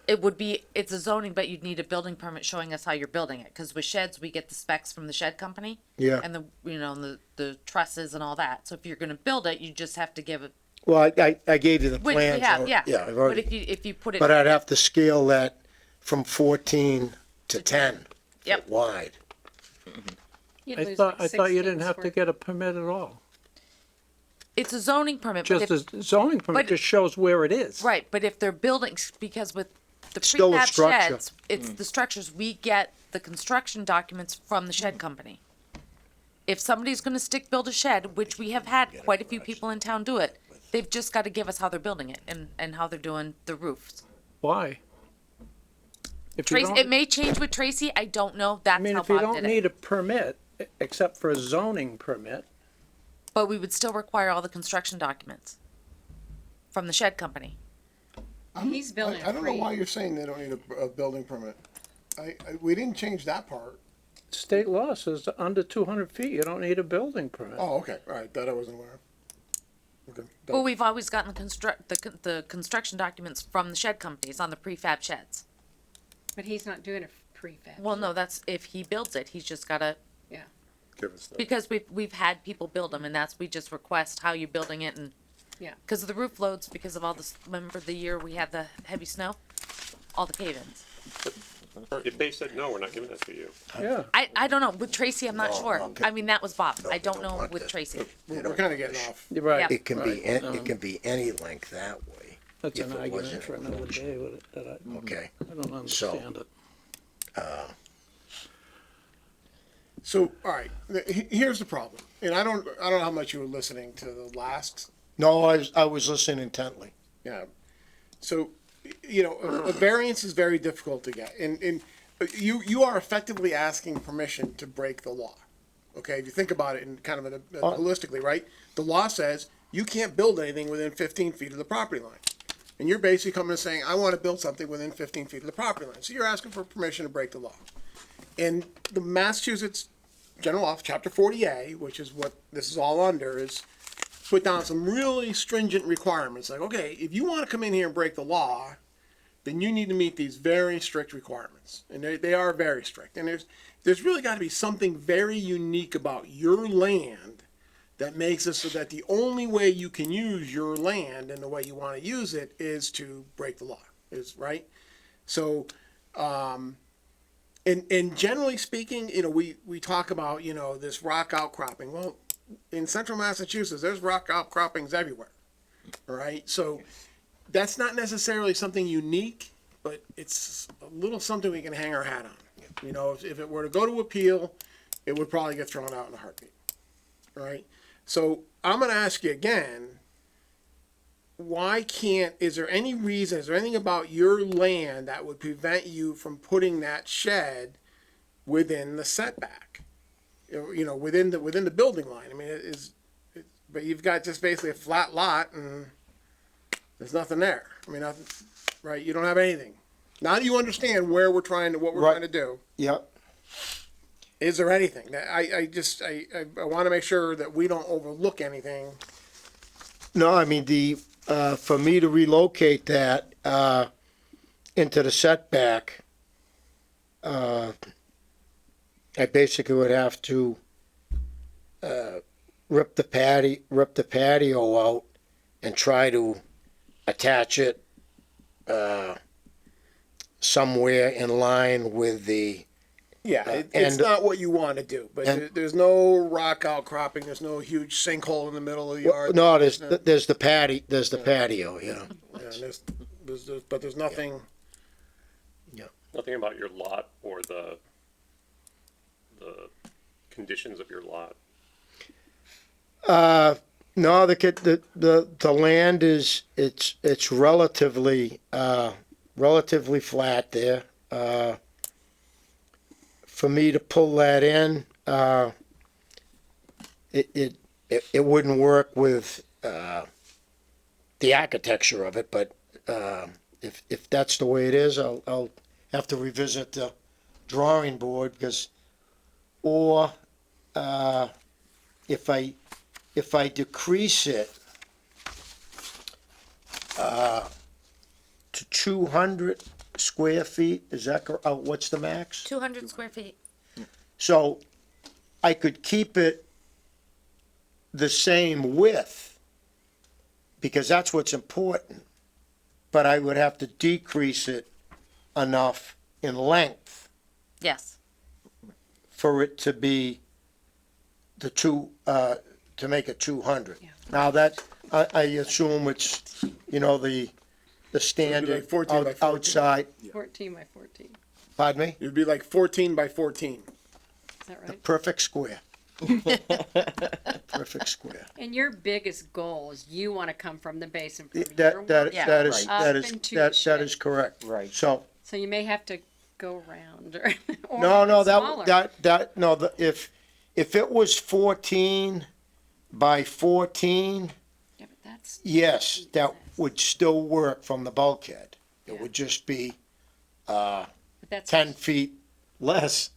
Speaker 2: it's a zoning, but you'd need a building permit showing us how you're building it, cause with sheds, we get the specs from the shed company.
Speaker 10: Yeah.
Speaker 2: And the trusses and all that, so if you're gonna build it, you just have to give it,
Speaker 10: Well, I gave you the
Speaker 2: which we
Speaker 10: plans.
Speaker 2: have, yeah.
Speaker 10: Yeah, I've
Speaker 2: But
Speaker 10: already,
Speaker 2: if you put it.
Speaker 10: but I'd have to scale that from 14 to 10
Speaker 2: Yep.
Speaker 10: foot wide.
Speaker 4: You'd
Speaker 3: I
Speaker 4: lose
Speaker 3: thought,
Speaker 4: like
Speaker 3: I thought you
Speaker 4: 16
Speaker 3: didn't have to
Speaker 4: square-
Speaker 3: get a permit at all.
Speaker 2: It's a zoning permit, but
Speaker 3: Just
Speaker 2: if,
Speaker 3: a zoning permit
Speaker 2: but-
Speaker 3: just shows where it is.
Speaker 2: right, but if they're building, because with the
Speaker 10: Still a
Speaker 2: prefab
Speaker 10: structure.
Speaker 2: sheds, it's the structures, we get the construction documents from the shed company. If somebody's gonna stick build a shed, which we have had quite a few people in town do it, they've just gotta give us how they're building it and how they're doing the roofs.
Speaker 3: Why? If you
Speaker 2: Tracy,
Speaker 3: don't,
Speaker 2: it may change with Tracy, I don't know,
Speaker 3: I
Speaker 2: that's
Speaker 3: mean,
Speaker 2: how
Speaker 3: if you
Speaker 2: Bob
Speaker 3: don't
Speaker 2: did it.
Speaker 3: need a permit, except for a zoning permit,
Speaker 2: But we would still require all the construction documents from the shed company.
Speaker 4: He's building
Speaker 5: I
Speaker 4: a
Speaker 5: don't know why
Speaker 4: free,
Speaker 5: you're saying they don't need a building permit. We didn't change that part.
Speaker 3: state law says under 200 feet, you don't need a building permit.
Speaker 5: Oh, okay, all right, that I wasn't aware of. Okay.
Speaker 2: Well, we've always gotten the construction documents from the shed companies on the prefab sheds.
Speaker 4: but he's not doing a prefab.
Speaker 2: Well, no, that's, if he builds it, he's just gotta,
Speaker 7: Give us that.
Speaker 2: because we've had people build them, and that's, we just request how you're building it, and
Speaker 4: Yeah.
Speaker 2: because of the roof loads, because of all this, remember the year we had the heavy snow, all the cave-ins.
Speaker 1: If they said no, we're not giving that to you.
Speaker 3: Yeah,
Speaker 2: I don't know with Tracy, I'm not
Speaker 10: No,
Speaker 2: sure.
Speaker 10: okay.
Speaker 2: I mean, that was Bob.
Speaker 10: No,
Speaker 2: I
Speaker 10: we
Speaker 2: don't
Speaker 10: don't
Speaker 2: know
Speaker 10: want
Speaker 2: with
Speaker 10: that.
Speaker 2: Tracy.
Speaker 5: We're kinda getting off.
Speaker 3: you're right.
Speaker 2: Yeah.
Speaker 10: It can be, it can be any length that way.
Speaker 3: That's
Speaker 10: if
Speaker 3: an
Speaker 10: it
Speaker 3: argument
Speaker 10: wasn't
Speaker 3: for another day with it, that I
Speaker 10: Okay,
Speaker 3: don't understand it.
Speaker 5: So, all right, here's the problem, and I don't know how much you were listening to the last.
Speaker 10: no, I was listening intently.
Speaker 5: Yeah. So, you know, a variance is very difficult to get, and you are effectively asking permission to break the law. Okay, if you think about it in kind of holistically, right? The law says you can't build anything within 15 feet of the property line. And you're basically coming and saying, I want to build something within 15 feet of the property line. So you're asking for permission to break the law. And the Massachusetts General Law, Chapter 40A, which is what this is all under, is put down some really stringent requirements. Like, okay, if you want to come in here and break the law, then you need to meet these very strict requirements. And they are very strict. And there's really got to be something very unique about your land that makes it so that the only way you can use your land and the way you want to use it is to break the law, is right? So, and generally speaking, you know, we talk about, you know, this rock outcropping. Well, in central Massachusetts, there's rock outcroppings everywhere, all right? So that's not necessarily something unique, but it's a little something we can hang our hat on. You know, if it were to go to appeal, it would probably get thrown out in a heartbeat, all right? So I'm going to ask you again, is there any reason, is there anything about your land that would prevent you from putting that shed within the setback? You know, within the building line? I mean, but you've got just basically a flat lot and there's nothing there. I mean, nothing, right? You don't have anything. Now that you understand what we're trying to do,
Speaker 10: Yep.
Speaker 5: is there anything that I want to make sure that we don't overlook anything.
Speaker 10: No, I mean, for me to relocate that, into the setback, I basically would have to, rip the patio out and try to attach it, somewhere in line with the,
Speaker 5: Yeah, it's
Speaker 10: and-
Speaker 5: not what you want to do, but
Speaker 10: and-
Speaker 5: there's no rock outcropping, there's no huge sinkhole in the middle of the yard.
Speaker 10: no, there's the patio, yeah.
Speaker 5: Yeah, but there's nothing,
Speaker 1: Nothing about your lot or the conditions of your lot.
Speaker 10: No, the land is, it's relatively flat there. For me to pull that in, it wouldn't work with, the architecture of it, but, if that's the way it is, I'll have to revisit the drawing board because, or, if I decrease it to 200 square feet, is that what's the max?
Speaker 2: 200 square feet.
Speaker 10: So I could keep it the same width because that's what's important, but I would have to decrease it enough in length
Speaker 2: Yes.
Speaker 10: for it to be to make it 200. Now that, I assume it's, the standard
Speaker 5: 14 by 14.
Speaker 10: outside,
Speaker 4: 14 by 14.
Speaker 10: pardon me,
Speaker 5: it'd be like 14 by 14.
Speaker 4: Is that right?
Speaker 10: perfect square. Perfect square.
Speaker 4: And your biggest goal is you want to come from the basin from your
Speaker 10: That
Speaker 4: work.
Speaker 2: Yeah.
Speaker 10: that is
Speaker 4: Right.
Speaker 10: that
Speaker 4: Up
Speaker 10: is
Speaker 4: into
Speaker 10: that
Speaker 4: the
Speaker 10: that
Speaker 4: shed.
Speaker 10: is correct.
Speaker 11: Right.
Speaker 10: So
Speaker 4: So you may have to go around or, or
Speaker 10: no,
Speaker 4: make it smaller.
Speaker 10: if it was 14 by 14,
Speaker 4: Yeah, but that's,
Speaker 10: yes, that would still work from the bulkhead. It
Speaker 4: Yeah.
Speaker 10: would just be
Speaker 4: but that's
Speaker 10: 10 feet less.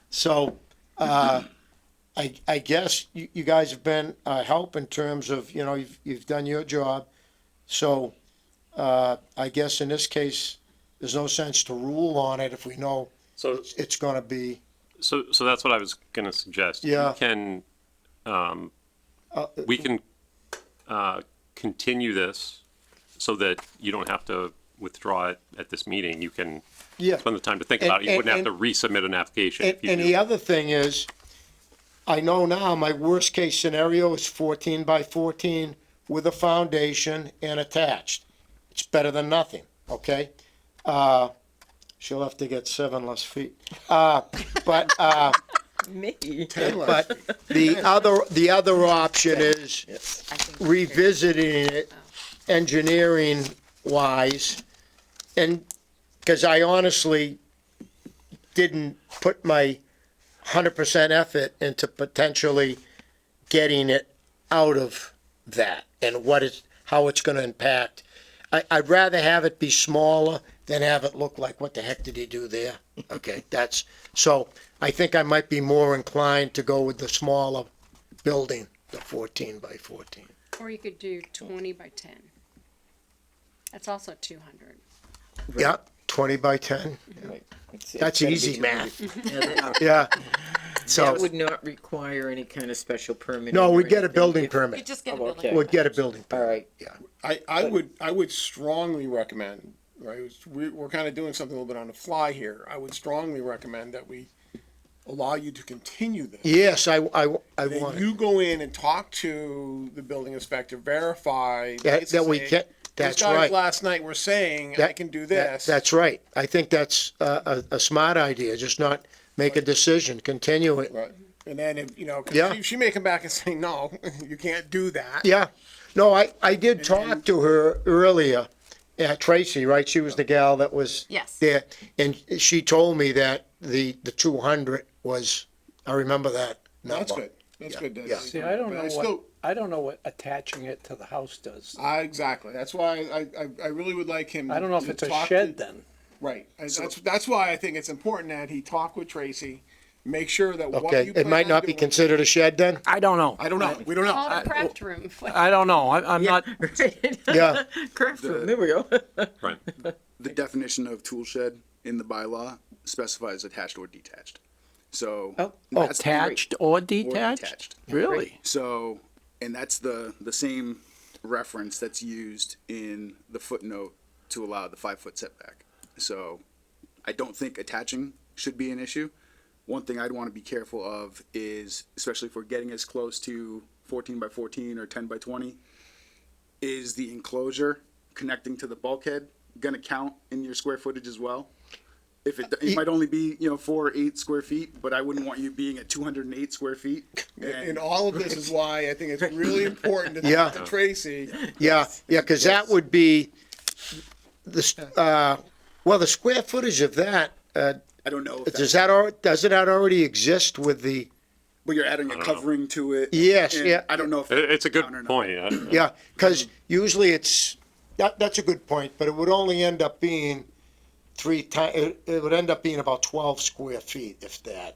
Speaker 10: So, I guess you guys have been help in terms of, you've done your job. So, I guess in this case, there's no sense to rule on it if we know
Speaker 1: So,
Speaker 10: it's gonna be,
Speaker 1: so that's what I was gonna suggest.
Speaker 10: Yeah.
Speaker 1: We can continue this so that you don't have to withdraw it at this meeting. You can
Speaker 10: yeah.
Speaker 1: spend the time to think
Speaker 10: And-
Speaker 1: about it. You wouldn't have
Speaker 10: and-
Speaker 1: to resubmit an application
Speaker 10: And,
Speaker 1: if you
Speaker 10: and
Speaker 1: do.
Speaker 10: the other thing is, I know now my worst case scenario is 14 by 14 with a foundation and attached. It's better than nothing, okay? She'll have to get 7 less feet. But
Speaker 11: Me.
Speaker 10: but the other option is
Speaker 11: Yes.
Speaker 2: I think
Speaker 10: revisiting it engineering wise. And, cause I honestly didn't put my 100% effort into potentially getting it out of that and how it's gonna impact. I'd rather have it be smaller than have it look like, what the heck did he do there? Okay, so I think I might be more inclined to go with the smaller building, the 14 by 14.
Speaker 4: or you could do 20 by 10. That's also 200.
Speaker 10: Yeah, 20 by 10.
Speaker 11: Right. It's
Speaker 10: That's
Speaker 11: gotta be
Speaker 10: easy
Speaker 11: 200.
Speaker 10: math.
Speaker 11: Yeah, that-
Speaker 10: Yeah.
Speaker 11: That
Speaker 10: So,
Speaker 11: would not require any kind of special permit.
Speaker 10: no, we'd get a building
Speaker 2: you
Speaker 10: permit.
Speaker 2: just get a
Speaker 11: Oh,
Speaker 2: building.
Speaker 11: okay.
Speaker 10: We'd get a building
Speaker 11: All
Speaker 10: permit.
Speaker 11: right.
Speaker 5: I would strongly recommend, right, we're kind of doing something a little bit on the fly here. I would strongly recommend that we allow you to continue this.
Speaker 10: Yes, I
Speaker 5: Then
Speaker 10: want it.
Speaker 5: you go in and talk to the building inspector, verify.
Speaker 10: That we
Speaker 5: say,
Speaker 10: can,
Speaker 5: "These
Speaker 10: that's
Speaker 5: guys
Speaker 10: right.
Speaker 5: last night were saying I
Speaker 10: That-
Speaker 5: can do
Speaker 10: That-
Speaker 5: this.
Speaker 10: That's right. I think that's a smart idea, just not make a decision, continue it.
Speaker 5: Right. And then if, 'cause
Speaker 10: Yeah.
Speaker 5: she may come back and say, no, you can't do that.
Speaker 10: Yeah. No, I did talk to her earlier, Tracy, right? She was the gal that was
Speaker 2: Yes.
Speaker 10: there. And she told me that the 200 was, I remember that number.
Speaker 5: That's good. That's good.
Speaker 10: yeah.
Speaker 3: See, I don't
Speaker 5: But
Speaker 3: know what,
Speaker 5: still-
Speaker 3: I don't know what attaching it to the house does.
Speaker 5: Exactly. That's why I really would like him.
Speaker 3: I don't know if
Speaker 5: to
Speaker 3: it's a
Speaker 5: talk
Speaker 3: shed
Speaker 5: to-
Speaker 3: then.
Speaker 5: Right. That's why I think it's important that he talk with Tracy, make sure that what
Speaker 10: Okay,
Speaker 5: you
Speaker 10: it might
Speaker 5: plan on
Speaker 10: not be
Speaker 5: doing-
Speaker 10: considered a shed then?
Speaker 8: I don't know.
Speaker 5: I don't know. We don't know.
Speaker 4: Call it a craft room.
Speaker 8: I don't know. I'm not,
Speaker 10: Yeah.
Speaker 11: Craft room, there we go.
Speaker 1: Right.
Speaker 9: The definition of tool shed in the bylaw specifies attached or detached. So.
Speaker 11: Oh.
Speaker 9: that's the-
Speaker 8: attached or
Speaker 9: or
Speaker 8: detached? Really?
Speaker 9: So, and that's the same reference that's used in the footnote to allow the 5-foot setback. So I don't think attaching should be an issue. One thing I'd want to be careful of is, especially if we're getting as close to 14 by 14 or 10 by 20, is the enclosure connecting to the bulkhead going to count in your square footage as well? If it might only be, 4 or 8 square feet, but I wouldn't want you being at 208 square feet.
Speaker 5: And all of this is why I think it's really important to
Speaker 10: Yeah.
Speaker 5: talk to Tracy.
Speaker 10: Yeah, cause that would be the square footage of that,
Speaker 9: I don't know if
Speaker 10: does
Speaker 9: that's,
Speaker 10: does it already exist with the,
Speaker 9: but you're adding a covering to it.
Speaker 10: Yes,
Speaker 9: and
Speaker 10: yeah.
Speaker 9: I don't know if
Speaker 1: It's a good
Speaker 9: count or not.
Speaker 1: point.
Speaker 10: yeah, cause usually that's a good point, but it would only end up being it would end up being about 12 square feet, if that.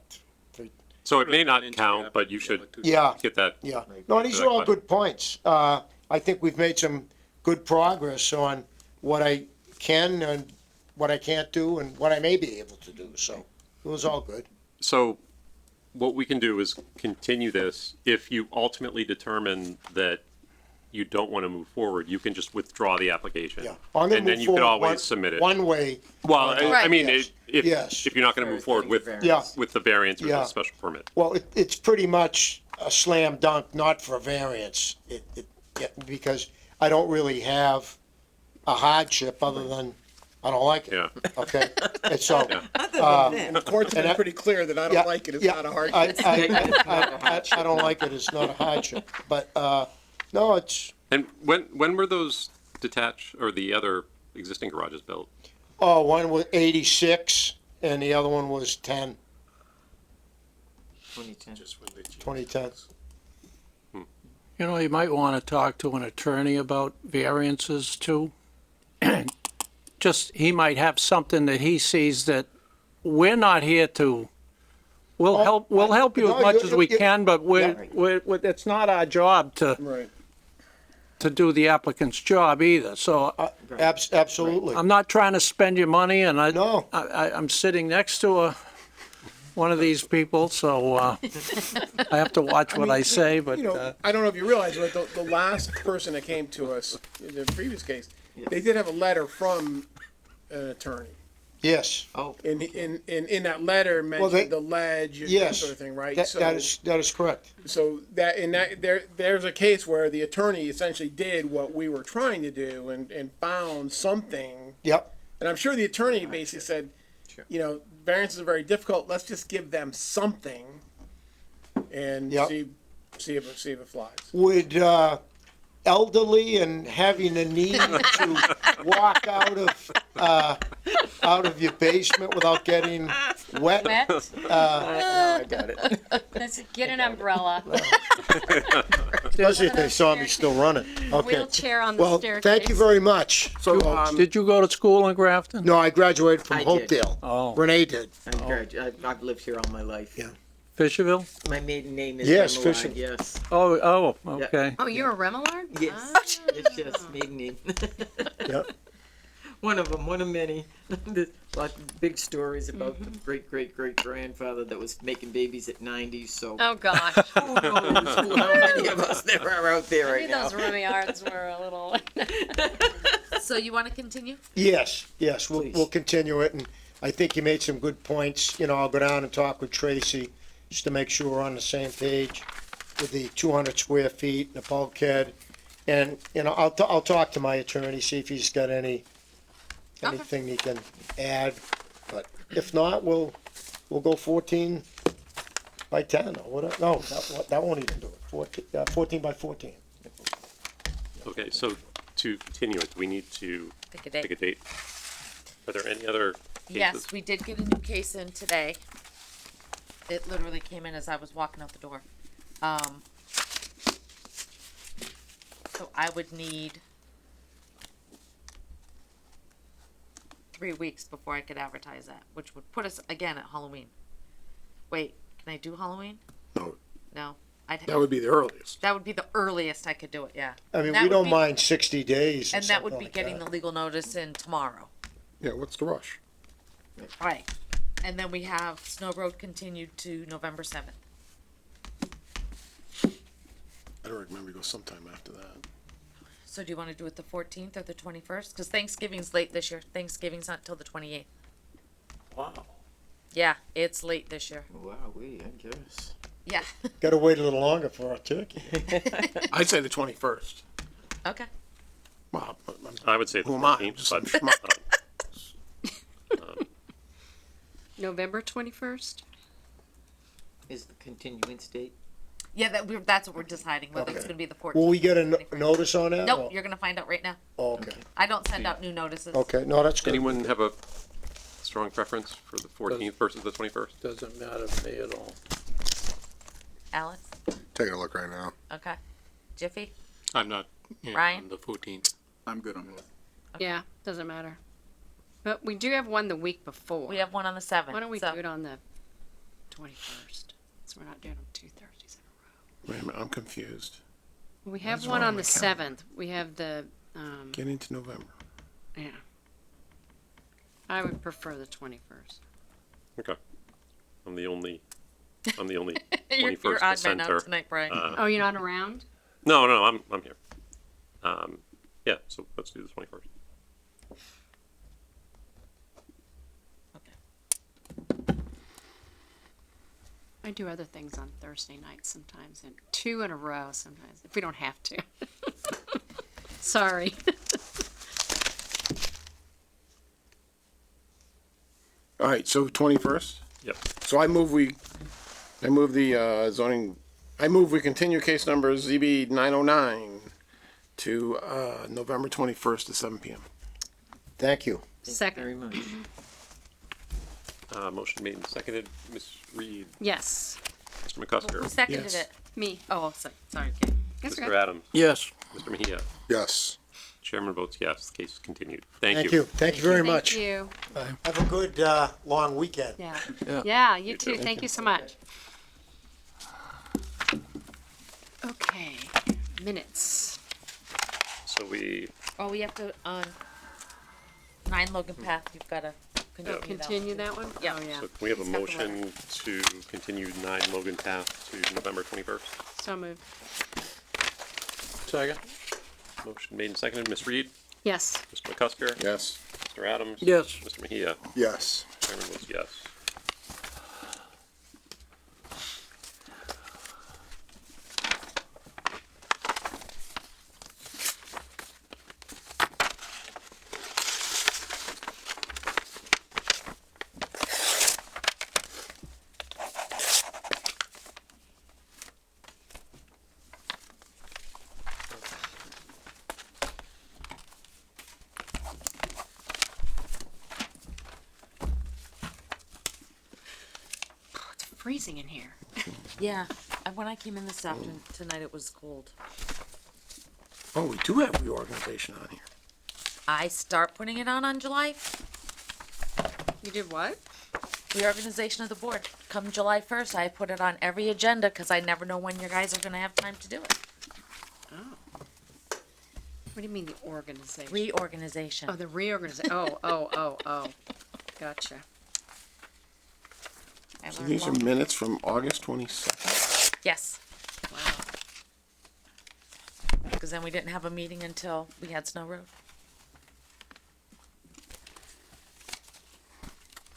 Speaker 1: So it may not
Speaker 6: Inch
Speaker 1: count,
Speaker 6: gap,
Speaker 1: but you should
Speaker 10: Yeah,
Speaker 1: get that.
Speaker 10: yeah. No, these are all good points. I think we've made some good progress on what I can and what I can't do and what I may be able to do, so it was all good.
Speaker 1: So what we can do is continue this. If you ultimately determine that you don't want to move forward, you can just withdraw the application.
Speaker 10: Yeah. I'm gonna
Speaker 1: And then
Speaker 10: move
Speaker 1: you could
Speaker 10: forward
Speaker 1: always submit it.
Speaker 10: One way,
Speaker 1: Well, I
Speaker 2: Right.
Speaker 1: mean,
Speaker 10: Yes.
Speaker 1: if
Speaker 10: Yes.
Speaker 1: you're not going to move forward with
Speaker 10: yeah.
Speaker 1: the variance or
Speaker 10: Yeah.
Speaker 1: the special permit.
Speaker 10: Well, it's pretty much a slam dunk, not for a variance, because I don't really have a hardship other than I don't like it.
Speaker 1: Yeah.
Speaker 10: Okay, and so,
Speaker 5: And the court's been
Speaker 10: And I-
Speaker 5: pretty clear that I
Speaker 10: yeah,
Speaker 5: don't like it. It's
Speaker 10: yeah,
Speaker 5: not a hard.
Speaker 10: I don't like it, it's not a hardship, but, no, it's,
Speaker 1: And when were those detached or the other existing garages built?
Speaker 10: one was 86 and the other one was
Speaker 11: 2010.
Speaker 6: Just when they changed.
Speaker 10: 2010.
Speaker 8: You might want to talk to an attorney about variances too. Just, he might have something that he sees that we're not here to, we'll help you
Speaker 10: no,
Speaker 8: as much
Speaker 10: you-
Speaker 8: as we
Speaker 10: you-
Speaker 8: can, but it's not our job
Speaker 5: Right.
Speaker 8: to do the applicant's job either. So
Speaker 10: Absolutely.
Speaker 8: I'm not trying to spend your money, and
Speaker 10: No.
Speaker 8: I'm sitting next to one of these people, so I have to watch what I say, but,
Speaker 5: I don't know if you realize, but the last person that came to us in the previous case, they did have a letter from an attorney.
Speaker 10: Yes,
Speaker 5: And in that letter mentioned the ledge and that
Speaker 10: yes.
Speaker 5: sort of thing, right?
Speaker 10: that is correct.
Speaker 5: So there's a case where the attorney essentially did what we were trying to do and found something.
Speaker 10: Yep,
Speaker 5: And I'm sure the attorney basically said, variances are very difficult. Let's just give them something and
Speaker 10: Yep.
Speaker 5: see if it flies.
Speaker 10: would, elderly and having a need to walk out of your basement without getting wet.
Speaker 4: Wet?
Speaker 11: I got it.
Speaker 4: Let's get an umbrella.
Speaker 10: Especially if they saw me still running. Okay.
Speaker 4: Wheelchair on the
Speaker 10: Well,
Speaker 4: staircase.
Speaker 10: thank you very much.
Speaker 5: So,
Speaker 8: did you go to school in Grafton?
Speaker 10: No, I graduated from
Speaker 11: I did.
Speaker 10: Hopedale.
Speaker 8: Oh.
Speaker 10: Renee did.
Speaker 11: I've lived here all my life.
Speaker 10: Yeah.
Speaker 8: Fisherville?
Speaker 11: My maiden name is
Speaker 10: Yes,
Speaker 11: Remillard,
Speaker 10: Fisher.
Speaker 11: Yes.
Speaker 8: Oh, okay.
Speaker 4: Oh, you're a Remillard?
Speaker 11: Yes.
Speaker 4: Ah.
Speaker 11: Yes, maiden name.
Speaker 10: Yep.
Speaker 11: One of them, one of many. There's lots of big stories about the great grandfather that was making babies at 90. So
Speaker 4: Oh, gosh.
Speaker 11: who knows how many of us there are out there right
Speaker 4: Maybe
Speaker 11: now.
Speaker 4: those Remillards were a little.
Speaker 2: So you wanna continue?
Speaker 10: Yes, we'll
Speaker 11: Please.
Speaker 10: continue it, and I think you made some good points. I'll go down and talk with Tracy, just to make sure we're on the same page with the 200 square feet, the bulkhead. And, I'll talk to my attorney, see if he's got anything he can add. But if not, we'll go 14 by 10 or whatever. No, that won't even do it. 14 by 14.
Speaker 1: Okay, so to continue it, we need to
Speaker 2: Pick a date.
Speaker 1: pick a date. Are there any other cases?
Speaker 2: Yes, we did get a new case in today. It literally came in as I was walking out the door. So I would need 3 weeks before I could advertise that, which would put us again at Halloween. Wait, can I do Halloween?
Speaker 5: No,
Speaker 2: No, I'd,
Speaker 5: that would be the earliest.
Speaker 2: that would be the earliest I could do it, yeah.
Speaker 10: I mean,
Speaker 2: That
Speaker 10: we
Speaker 2: would
Speaker 10: don't
Speaker 2: be-
Speaker 10: mind 60 days or
Speaker 2: And that would
Speaker 10: something
Speaker 2: be
Speaker 10: like
Speaker 2: getting
Speaker 10: that.
Speaker 2: the legal notice in tomorrow.
Speaker 5: Yeah, what's the rush?
Speaker 2: Right. And then we have Snow Road continued to November 7th.
Speaker 5: I don't remember, it goes sometime after that.
Speaker 2: So do you want to do it the 14th or the 21st? Because Thanksgiving's late this year. Thanksgiving's not till the 28th.
Speaker 11: Wow.
Speaker 2: Yeah, it's late this year.
Speaker 11: Wow, I guess.
Speaker 2: Yeah.
Speaker 10: Gotta wait a little longer for our turkey.
Speaker 5: I'd say the 21st.
Speaker 2: Okay.
Speaker 5: Well,
Speaker 1: I would say the
Speaker 5: who am I?
Speaker 1: 14th,
Speaker 5: Just
Speaker 1: but
Speaker 5: some schmuck.
Speaker 4: November 21st?
Speaker 11: Is the continuance date?
Speaker 2: Yeah, that's what we're deciding, whether it's
Speaker 10: Okay.
Speaker 2: gonna be the 14th.
Speaker 10: Will we get a
Speaker 2: 21st.
Speaker 10: notice on that?
Speaker 2: Nope,
Speaker 10: or-
Speaker 2: you're gonna find out right now.
Speaker 10: Oh, okay,
Speaker 2: I don't send out new notices.
Speaker 10: okay, no, that's good.
Speaker 1: anyone have a strong preference for the 14th versus the 21st?
Speaker 3: Doesn't matter to me at all.
Speaker 2: Alex?
Speaker 7: Taking a look right now.
Speaker 2: Okay. Jiffy?
Speaker 6: I'm not in
Speaker 2: Ryan?
Speaker 6: on the 14th.
Speaker 9: I'm good on it.
Speaker 4: Yeah, doesn't matter. But we do have one the week before.
Speaker 2: We have one on the 7th.
Speaker 4: Why don't we
Speaker 2: so-
Speaker 4: do it on the 21st? So we're not doing them 2 Thursdays in a row.
Speaker 5: Wait a minute, I'm confused.
Speaker 4: We have
Speaker 5: is
Speaker 4: one
Speaker 5: wrong
Speaker 4: on
Speaker 5: with
Speaker 4: the
Speaker 5: my calendar?
Speaker 4: 7th. We have the,
Speaker 5: Get into November.
Speaker 4: yeah. I would prefer the 21st.
Speaker 1: Okay. I'm the only
Speaker 2: You're
Speaker 1: 21st
Speaker 2: odd man out
Speaker 1: dissenter.
Speaker 2: tonight, Brian.
Speaker 4: Oh, you're not around?
Speaker 1: No, I'm here. Yeah, so let's do the 21st.
Speaker 4: I do other things on Thursday nights sometimes, and 2 in a row sometimes, if we don't have to. Sorry.
Speaker 5: All right, so 21st?
Speaker 1: Yep.
Speaker 5: So I move we continue case number ZB 909 to, November 21st at 7 PM.
Speaker 10: Thank you.
Speaker 11: Thank you very
Speaker 4: Second.
Speaker 11: much.
Speaker 1: Motion made and seconded. Ms. Reed,
Speaker 4: Yes,
Speaker 1: Mr. McCusker,
Speaker 2: Who seconded
Speaker 5: Yes.
Speaker 2: it?
Speaker 4: me.
Speaker 2: Oh, sorry, Kate.
Speaker 4: That's
Speaker 1: Mr.
Speaker 4: okay.
Speaker 1: Adams,
Speaker 3: Yes.
Speaker 1: Mr. Mejia.
Speaker 7: Yes.
Speaker 1: Chairman votes yes. The case is continued. Thank
Speaker 10: Thank
Speaker 1: you.
Speaker 10: you, thank you very
Speaker 4: Thank
Speaker 10: much.
Speaker 4: you.
Speaker 10: Have a good, long weekend.
Speaker 4: Yeah.
Speaker 3: Yeah.
Speaker 4: Yeah, you too. Thank you so much. Okay, minutes.
Speaker 1: So we,
Speaker 2: Oh, we have to, on 9 Logan Path, you've gotta continue that.
Speaker 4: Continue that one?
Speaker 2: Yeah.
Speaker 4: Oh, yeah.
Speaker 1: so can we have a
Speaker 2: He's got the letter.
Speaker 1: motion to continue 9 Logan Path to November 21st?
Speaker 4: So moved.
Speaker 3: Second?
Speaker 1: Motion made and seconded. Ms. Reed,
Speaker 4: Yes.
Speaker 1: Mr. McCusker,
Speaker 5: Yes.
Speaker 1: Mr. Adams.
Speaker 3: Yes.
Speaker 1: Mr. Mejia.
Speaker 7: Yes.
Speaker 1: Chairman votes yes.
Speaker 4: It's freezing in here.
Speaker 2: Yeah, when I came in this afternoon, tonight it was cold.
Speaker 5: Oh, we do have reorganization on here.
Speaker 2: I start putting it on July,
Speaker 4: You did what?
Speaker 2: reorganization of the board. Come July 1st, I put it on every agenda, cause I never know when you guys are gonna have time to do it.
Speaker 4: Oh. What do you mean the organization?
Speaker 2: Reorganization.
Speaker 4: Oh, the reorganization. Oh. Gotcha.
Speaker 2: I
Speaker 5: So
Speaker 2: learned
Speaker 5: these are
Speaker 2: long-
Speaker 5: minutes from August 22nd.
Speaker 2: Yes,
Speaker 4: Wow.
Speaker 2: cause then we didn't have a meeting until we had Snow Road.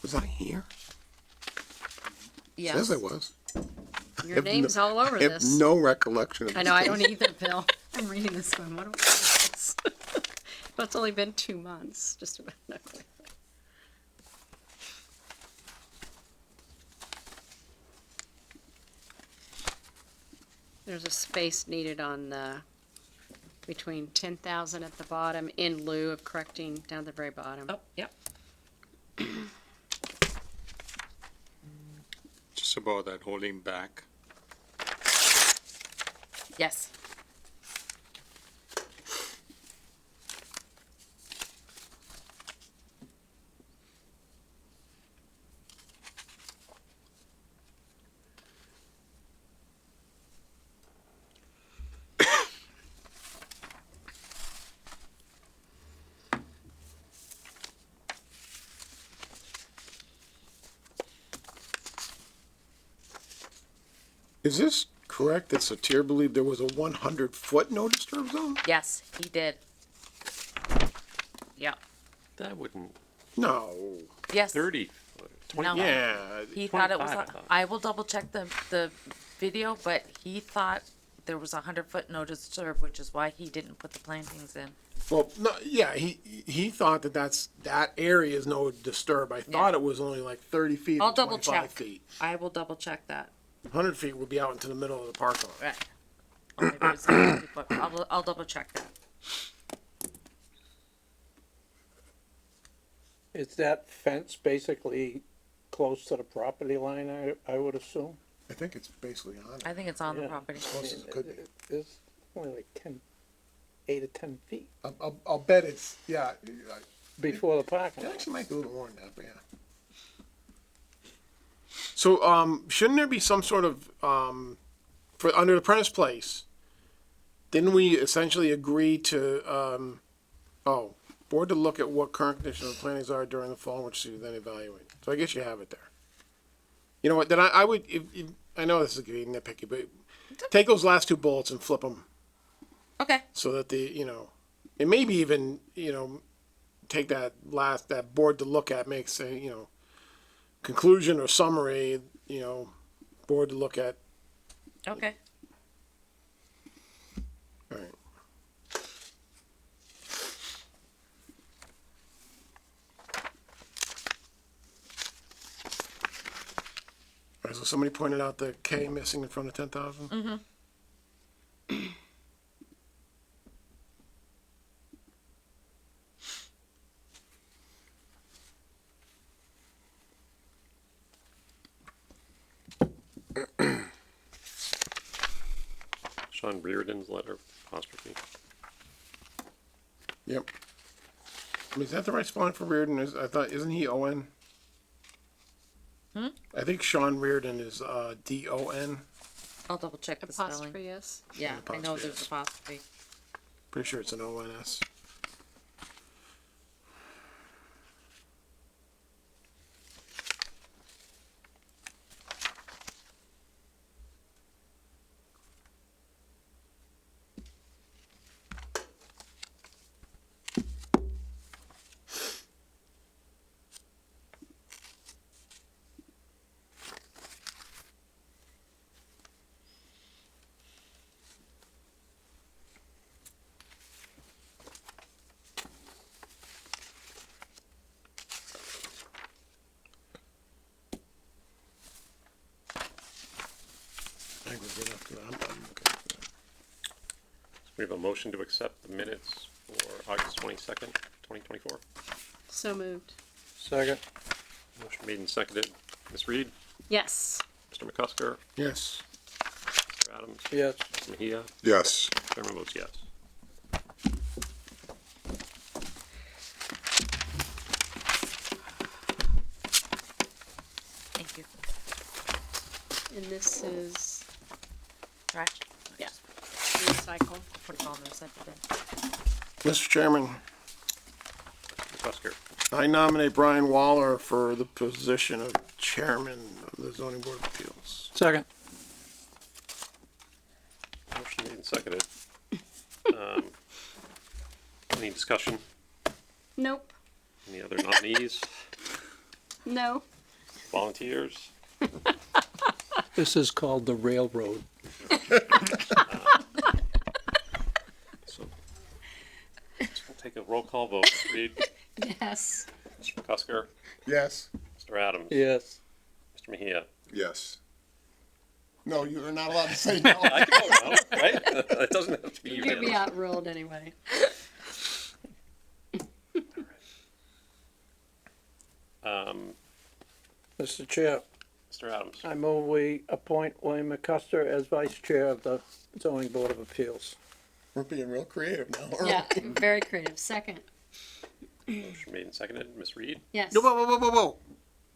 Speaker 5: Was I here?
Speaker 2: Yes.
Speaker 5: Says I was.
Speaker 4: Your
Speaker 5: have
Speaker 4: name's all over
Speaker 5: I have
Speaker 4: this.
Speaker 5: no recollection of
Speaker 4: I
Speaker 5: this
Speaker 4: know, I
Speaker 5: case.
Speaker 4: don't either, Bill. I'm reading this going, what do I do with this? But it's only been 2 months, just about. No. There's a space needed on the, between 10,000 at the bottom in lieu of correcting down at the very bottom.
Speaker 2: Oh, yep.
Speaker 6: Just about that holding back.
Speaker 2: Yes.
Speaker 5: Is this correct that Satir believed there was a 100-foot no disturb zone?
Speaker 2: Yes, he did. Yeah.
Speaker 1: That wouldn't,
Speaker 5: No.
Speaker 2: Yes.
Speaker 1: 30 foot, 20.
Speaker 2: No.
Speaker 5: Yeah.
Speaker 2: He thought it was.
Speaker 1: 25, I thought.
Speaker 2: I will double check the video, but he thought there was 100-foot no disturb, which is why he didn't put the plantings in.
Speaker 5: Well, no, yeah, he thought that area is no disturb. I thought it was only like 30 feet.
Speaker 2: I'll
Speaker 5: or
Speaker 2: double
Speaker 5: 25
Speaker 2: check.
Speaker 5: feet.
Speaker 2: I will double check that.
Speaker 5: 100 feet would be out into the middle of the parking lot.
Speaker 2: Right. Or maybe it was 50, but I'll double check that.
Speaker 3: Is that fence basically close to the property line, I would assume?
Speaker 5: I think it's basically on it.
Speaker 2: I think it's on the
Speaker 3: Yeah.
Speaker 2: property.
Speaker 5: Close as it could be.
Speaker 3: It's only like 8 or 10 feet
Speaker 5: I'll bet it's, yeah,
Speaker 3: before the parking
Speaker 5: it
Speaker 3: lot.
Speaker 5: actually might be a little more than that, but yeah. So, shouldn't there be some sort of, for, under the Prentice Place, didn't we essentially agree to, board to look at what current condition of the plantings are during the fall, which you then evaluate. So I guess you have it there. You know what, then I would, if, I know this is getting nitpicky, but take those last two bullets and flip them
Speaker 2: Okay.
Speaker 5: so that and maybe even, take that board to look at, makes a, conclusion or summary, board to look at.
Speaker 2: Okay.
Speaker 5: All right. All right, so somebody pointed out the K missing in front of 10,000?
Speaker 2: Mm-hmm.
Speaker 1: Sean Reardon's letter, apostrophe.
Speaker 5: Yep. I mean, is that the right spelling for Reardon? Isn't he O-N? I think Sean Reardon is, D-O-N.
Speaker 2: I'll double check the spelling.
Speaker 4: Apostrophe, yes.
Speaker 2: Yeah, I know
Speaker 5: Apostrophe,
Speaker 2: there's
Speaker 5: yes.
Speaker 2: apostrophe.
Speaker 5: Pretty sure it's an O-N-S. I think we're good after that. I'm okay with that.
Speaker 1: We have a motion to accept the minutes for August 22nd, 2024.
Speaker 4: So moved.
Speaker 3: Second.
Speaker 1: Motion made and seconded. Ms. Reed,
Speaker 4: Yes.
Speaker 1: Mr. McCusker,
Speaker 5: Yes.
Speaker 1: Mr. Adams,
Speaker 3: Yes.
Speaker 1: Mr. Mejia,
Speaker 7: Yes.
Speaker 1: Chairman votes yes.
Speaker 2: Thank you.
Speaker 4: And this is,
Speaker 2: Trash.
Speaker 4: yeah, recycle.
Speaker 2: Put it all in the recycle bin.
Speaker 5: Mr. Chairman,
Speaker 1: McCusker,
Speaker 5: I nominate Brian Waller for the position of chairman of the zoning board of appeals.
Speaker 3: Second.
Speaker 1: motion made and seconded. Any discussion?
Speaker 4: Nope.
Speaker 1: Any other nominees,
Speaker 4: No.
Speaker 1: volunteers?
Speaker 3: This is called the railroad.
Speaker 1: So we'll take a roll call vote. Ms. Reed,
Speaker 4: Yes.
Speaker 1: Mr. McCusker,
Speaker 5: Yes.
Speaker 1: Mr. Adams,
Speaker 3: Yes.
Speaker 1: Mr. Mejia.
Speaker 7: Yes.
Speaker 5: No, you are not allowed to say no.
Speaker 1: I can vote no, right? It doesn't have to be
Speaker 4: You're gonna be
Speaker 1: unanimous.
Speaker 4: outruled anyway.
Speaker 3: Mr. Chair,
Speaker 1: Mr. Adams,
Speaker 3: I move we appoint William McCusker as vice chair of the zoning board of appeals.
Speaker 5: We're being real creative now.
Speaker 4: Yeah, very creative. Second.
Speaker 1: motion made and seconded. Ms. Reed,
Speaker 4: Yes.
Speaker 5: Whoa, whoa, whoa, whoa, whoa.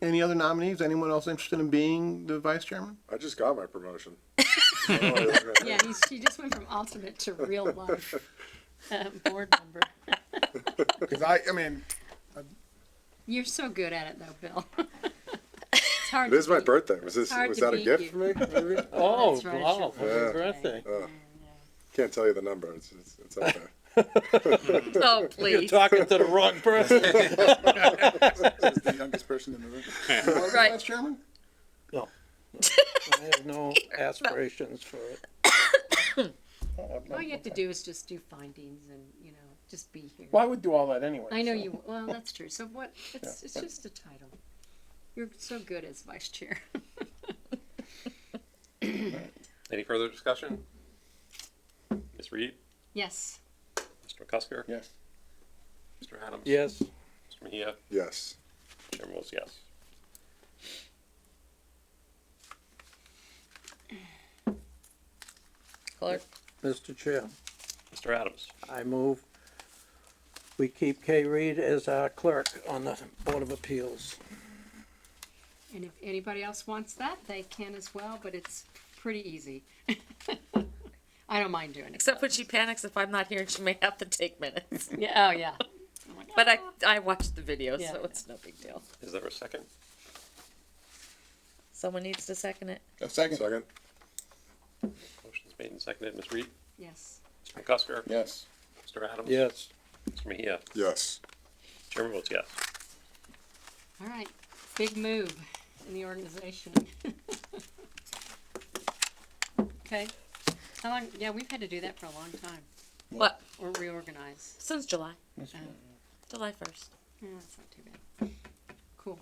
Speaker 5: Any other nominees? Anyone else interested in being the vice chairman?
Speaker 7: I just got my promotion.
Speaker 4: Yeah, she just went from alternate to real life board member.
Speaker 5: Because I mean,
Speaker 4: You're so good at it though, Bill. It's hard
Speaker 7: It is
Speaker 4: to
Speaker 7: my
Speaker 4: beat.
Speaker 7: birthday. Was
Speaker 4: hard
Speaker 7: was
Speaker 4: to
Speaker 7: that a
Speaker 4: beat
Speaker 7: gift
Speaker 4: you.
Speaker 7: for me? Maybe?
Speaker 3: Oh,
Speaker 4: That's right,
Speaker 3: wow,
Speaker 4: sure.
Speaker 3: happy
Speaker 7: Yeah.
Speaker 3: birthday.
Speaker 7: Can't tell you the number. It's up there.
Speaker 2: Oh,
Speaker 3: You're
Speaker 2: please.
Speaker 3: talking to the wrong person.
Speaker 7: Is the youngest person in the room?
Speaker 2: Right.
Speaker 5: Vice Chairman?
Speaker 3: I have no aspirations for it.
Speaker 4: All you have to do is just do findings and, you know, just be here.
Speaker 5: Well, I would do all that anyway.
Speaker 4: I know
Speaker 5: so.
Speaker 4: you, well, that's true. So what, it's just a title. You're so good as vice chair.
Speaker 1: Any further discussion? Ms. Reed?
Speaker 4: Yes.
Speaker 1: Mr. McCusker?
Speaker 5: Yes.
Speaker 1: Mr. Adams?
Speaker 3: Yes,
Speaker 1: Mr. Mejia?
Speaker 7: Yes.
Speaker 1: Chairman votes yes.
Speaker 2: Clerk.
Speaker 3: Mr. Chair,
Speaker 1: Mr. Adams?
Speaker 3: I move we keep Kay Reed as our clerk on the Board of Appeals.
Speaker 4: And if anybody else wants that, they can as well, but it's pretty easy. I don't mind doing it.
Speaker 2: Except when she panics if I'm not here and she may have to take minutes.
Speaker 4: Yeah, oh, yeah. I'm like,
Speaker 2: But
Speaker 4: "Ah."
Speaker 2: I watched the video,
Speaker 4: Yeah.
Speaker 2: so it's no big deal.
Speaker 1: Is there a second?
Speaker 2: Someone needs to second it.
Speaker 5: A second.
Speaker 7: Second?
Speaker 1: Motion's made and seconded. Ms. Reed?
Speaker 4: Yes.
Speaker 1: Mr. McCusker?
Speaker 5: Yes.
Speaker 1: Mr. Adams?
Speaker 3: Yes,
Speaker 1: Mr. Mejia?
Speaker 7: Yes.
Speaker 1: Chairman votes yes.
Speaker 4: All right. Big move in the organization. Okay. How long, yeah, we've had to do that for a long time,
Speaker 2: What?
Speaker 4: or reorganize.
Speaker 2: Since July. July 1st.
Speaker 4: Yeah, that's not too bad. Cool.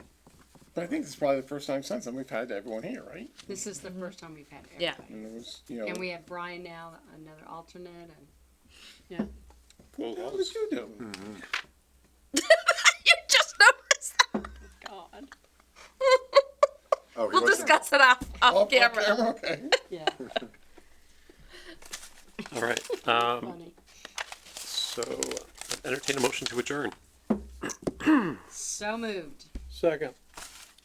Speaker 5: But I think this is probably the first time since then we've had everyone here, right?
Speaker 4: This is the first time we've had
Speaker 2: Yeah.
Speaker 4: everybody.
Speaker 5: And it was, you know.
Speaker 4: And we have Brian now, another alternate, and, yeah.
Speaker 5: What the hell did you do?
Speaker 2: You just noticed that.
Speaker 4: God.
Speaker 7: Oh, he
Speaker 2: We'll
Speaker 7: wasn't-
Speaker 2: discuss it off camera.
Speaker 5: Okay.
Speaker 4: Yeah,
Speaker 1: All right,
Speaker 4: funny.
Speaker 1: so entertain a motion to adjourn.
Speaker 4: So moved.
Speaker 3: second,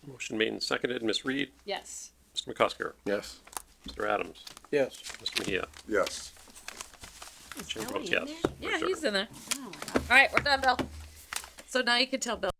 Speaker 1: Motion made and seconded. Ms. Reed?
Speaker 4: Yes.
Speaker 1: Mr. McCusker?
Speaker 5: Yes.
Speaker 1: Mr. Adams?
Speaker 3: yes.
Speaker 1: Mr. Mejia?
Speaker 7: Yes.
Speaker 1: Chairman
Speaker 4: Ellie
Speaker 1: votes
Speaker 4: in
Speaker 1: yes.
Speaker 2: Yeah,
Speaker 1: Adjourn.
Speaker 2: he's in there.
Speaker 4: Oh, my God.
Speaker 2: All right, we're done, Bill. So now you can tell Bill.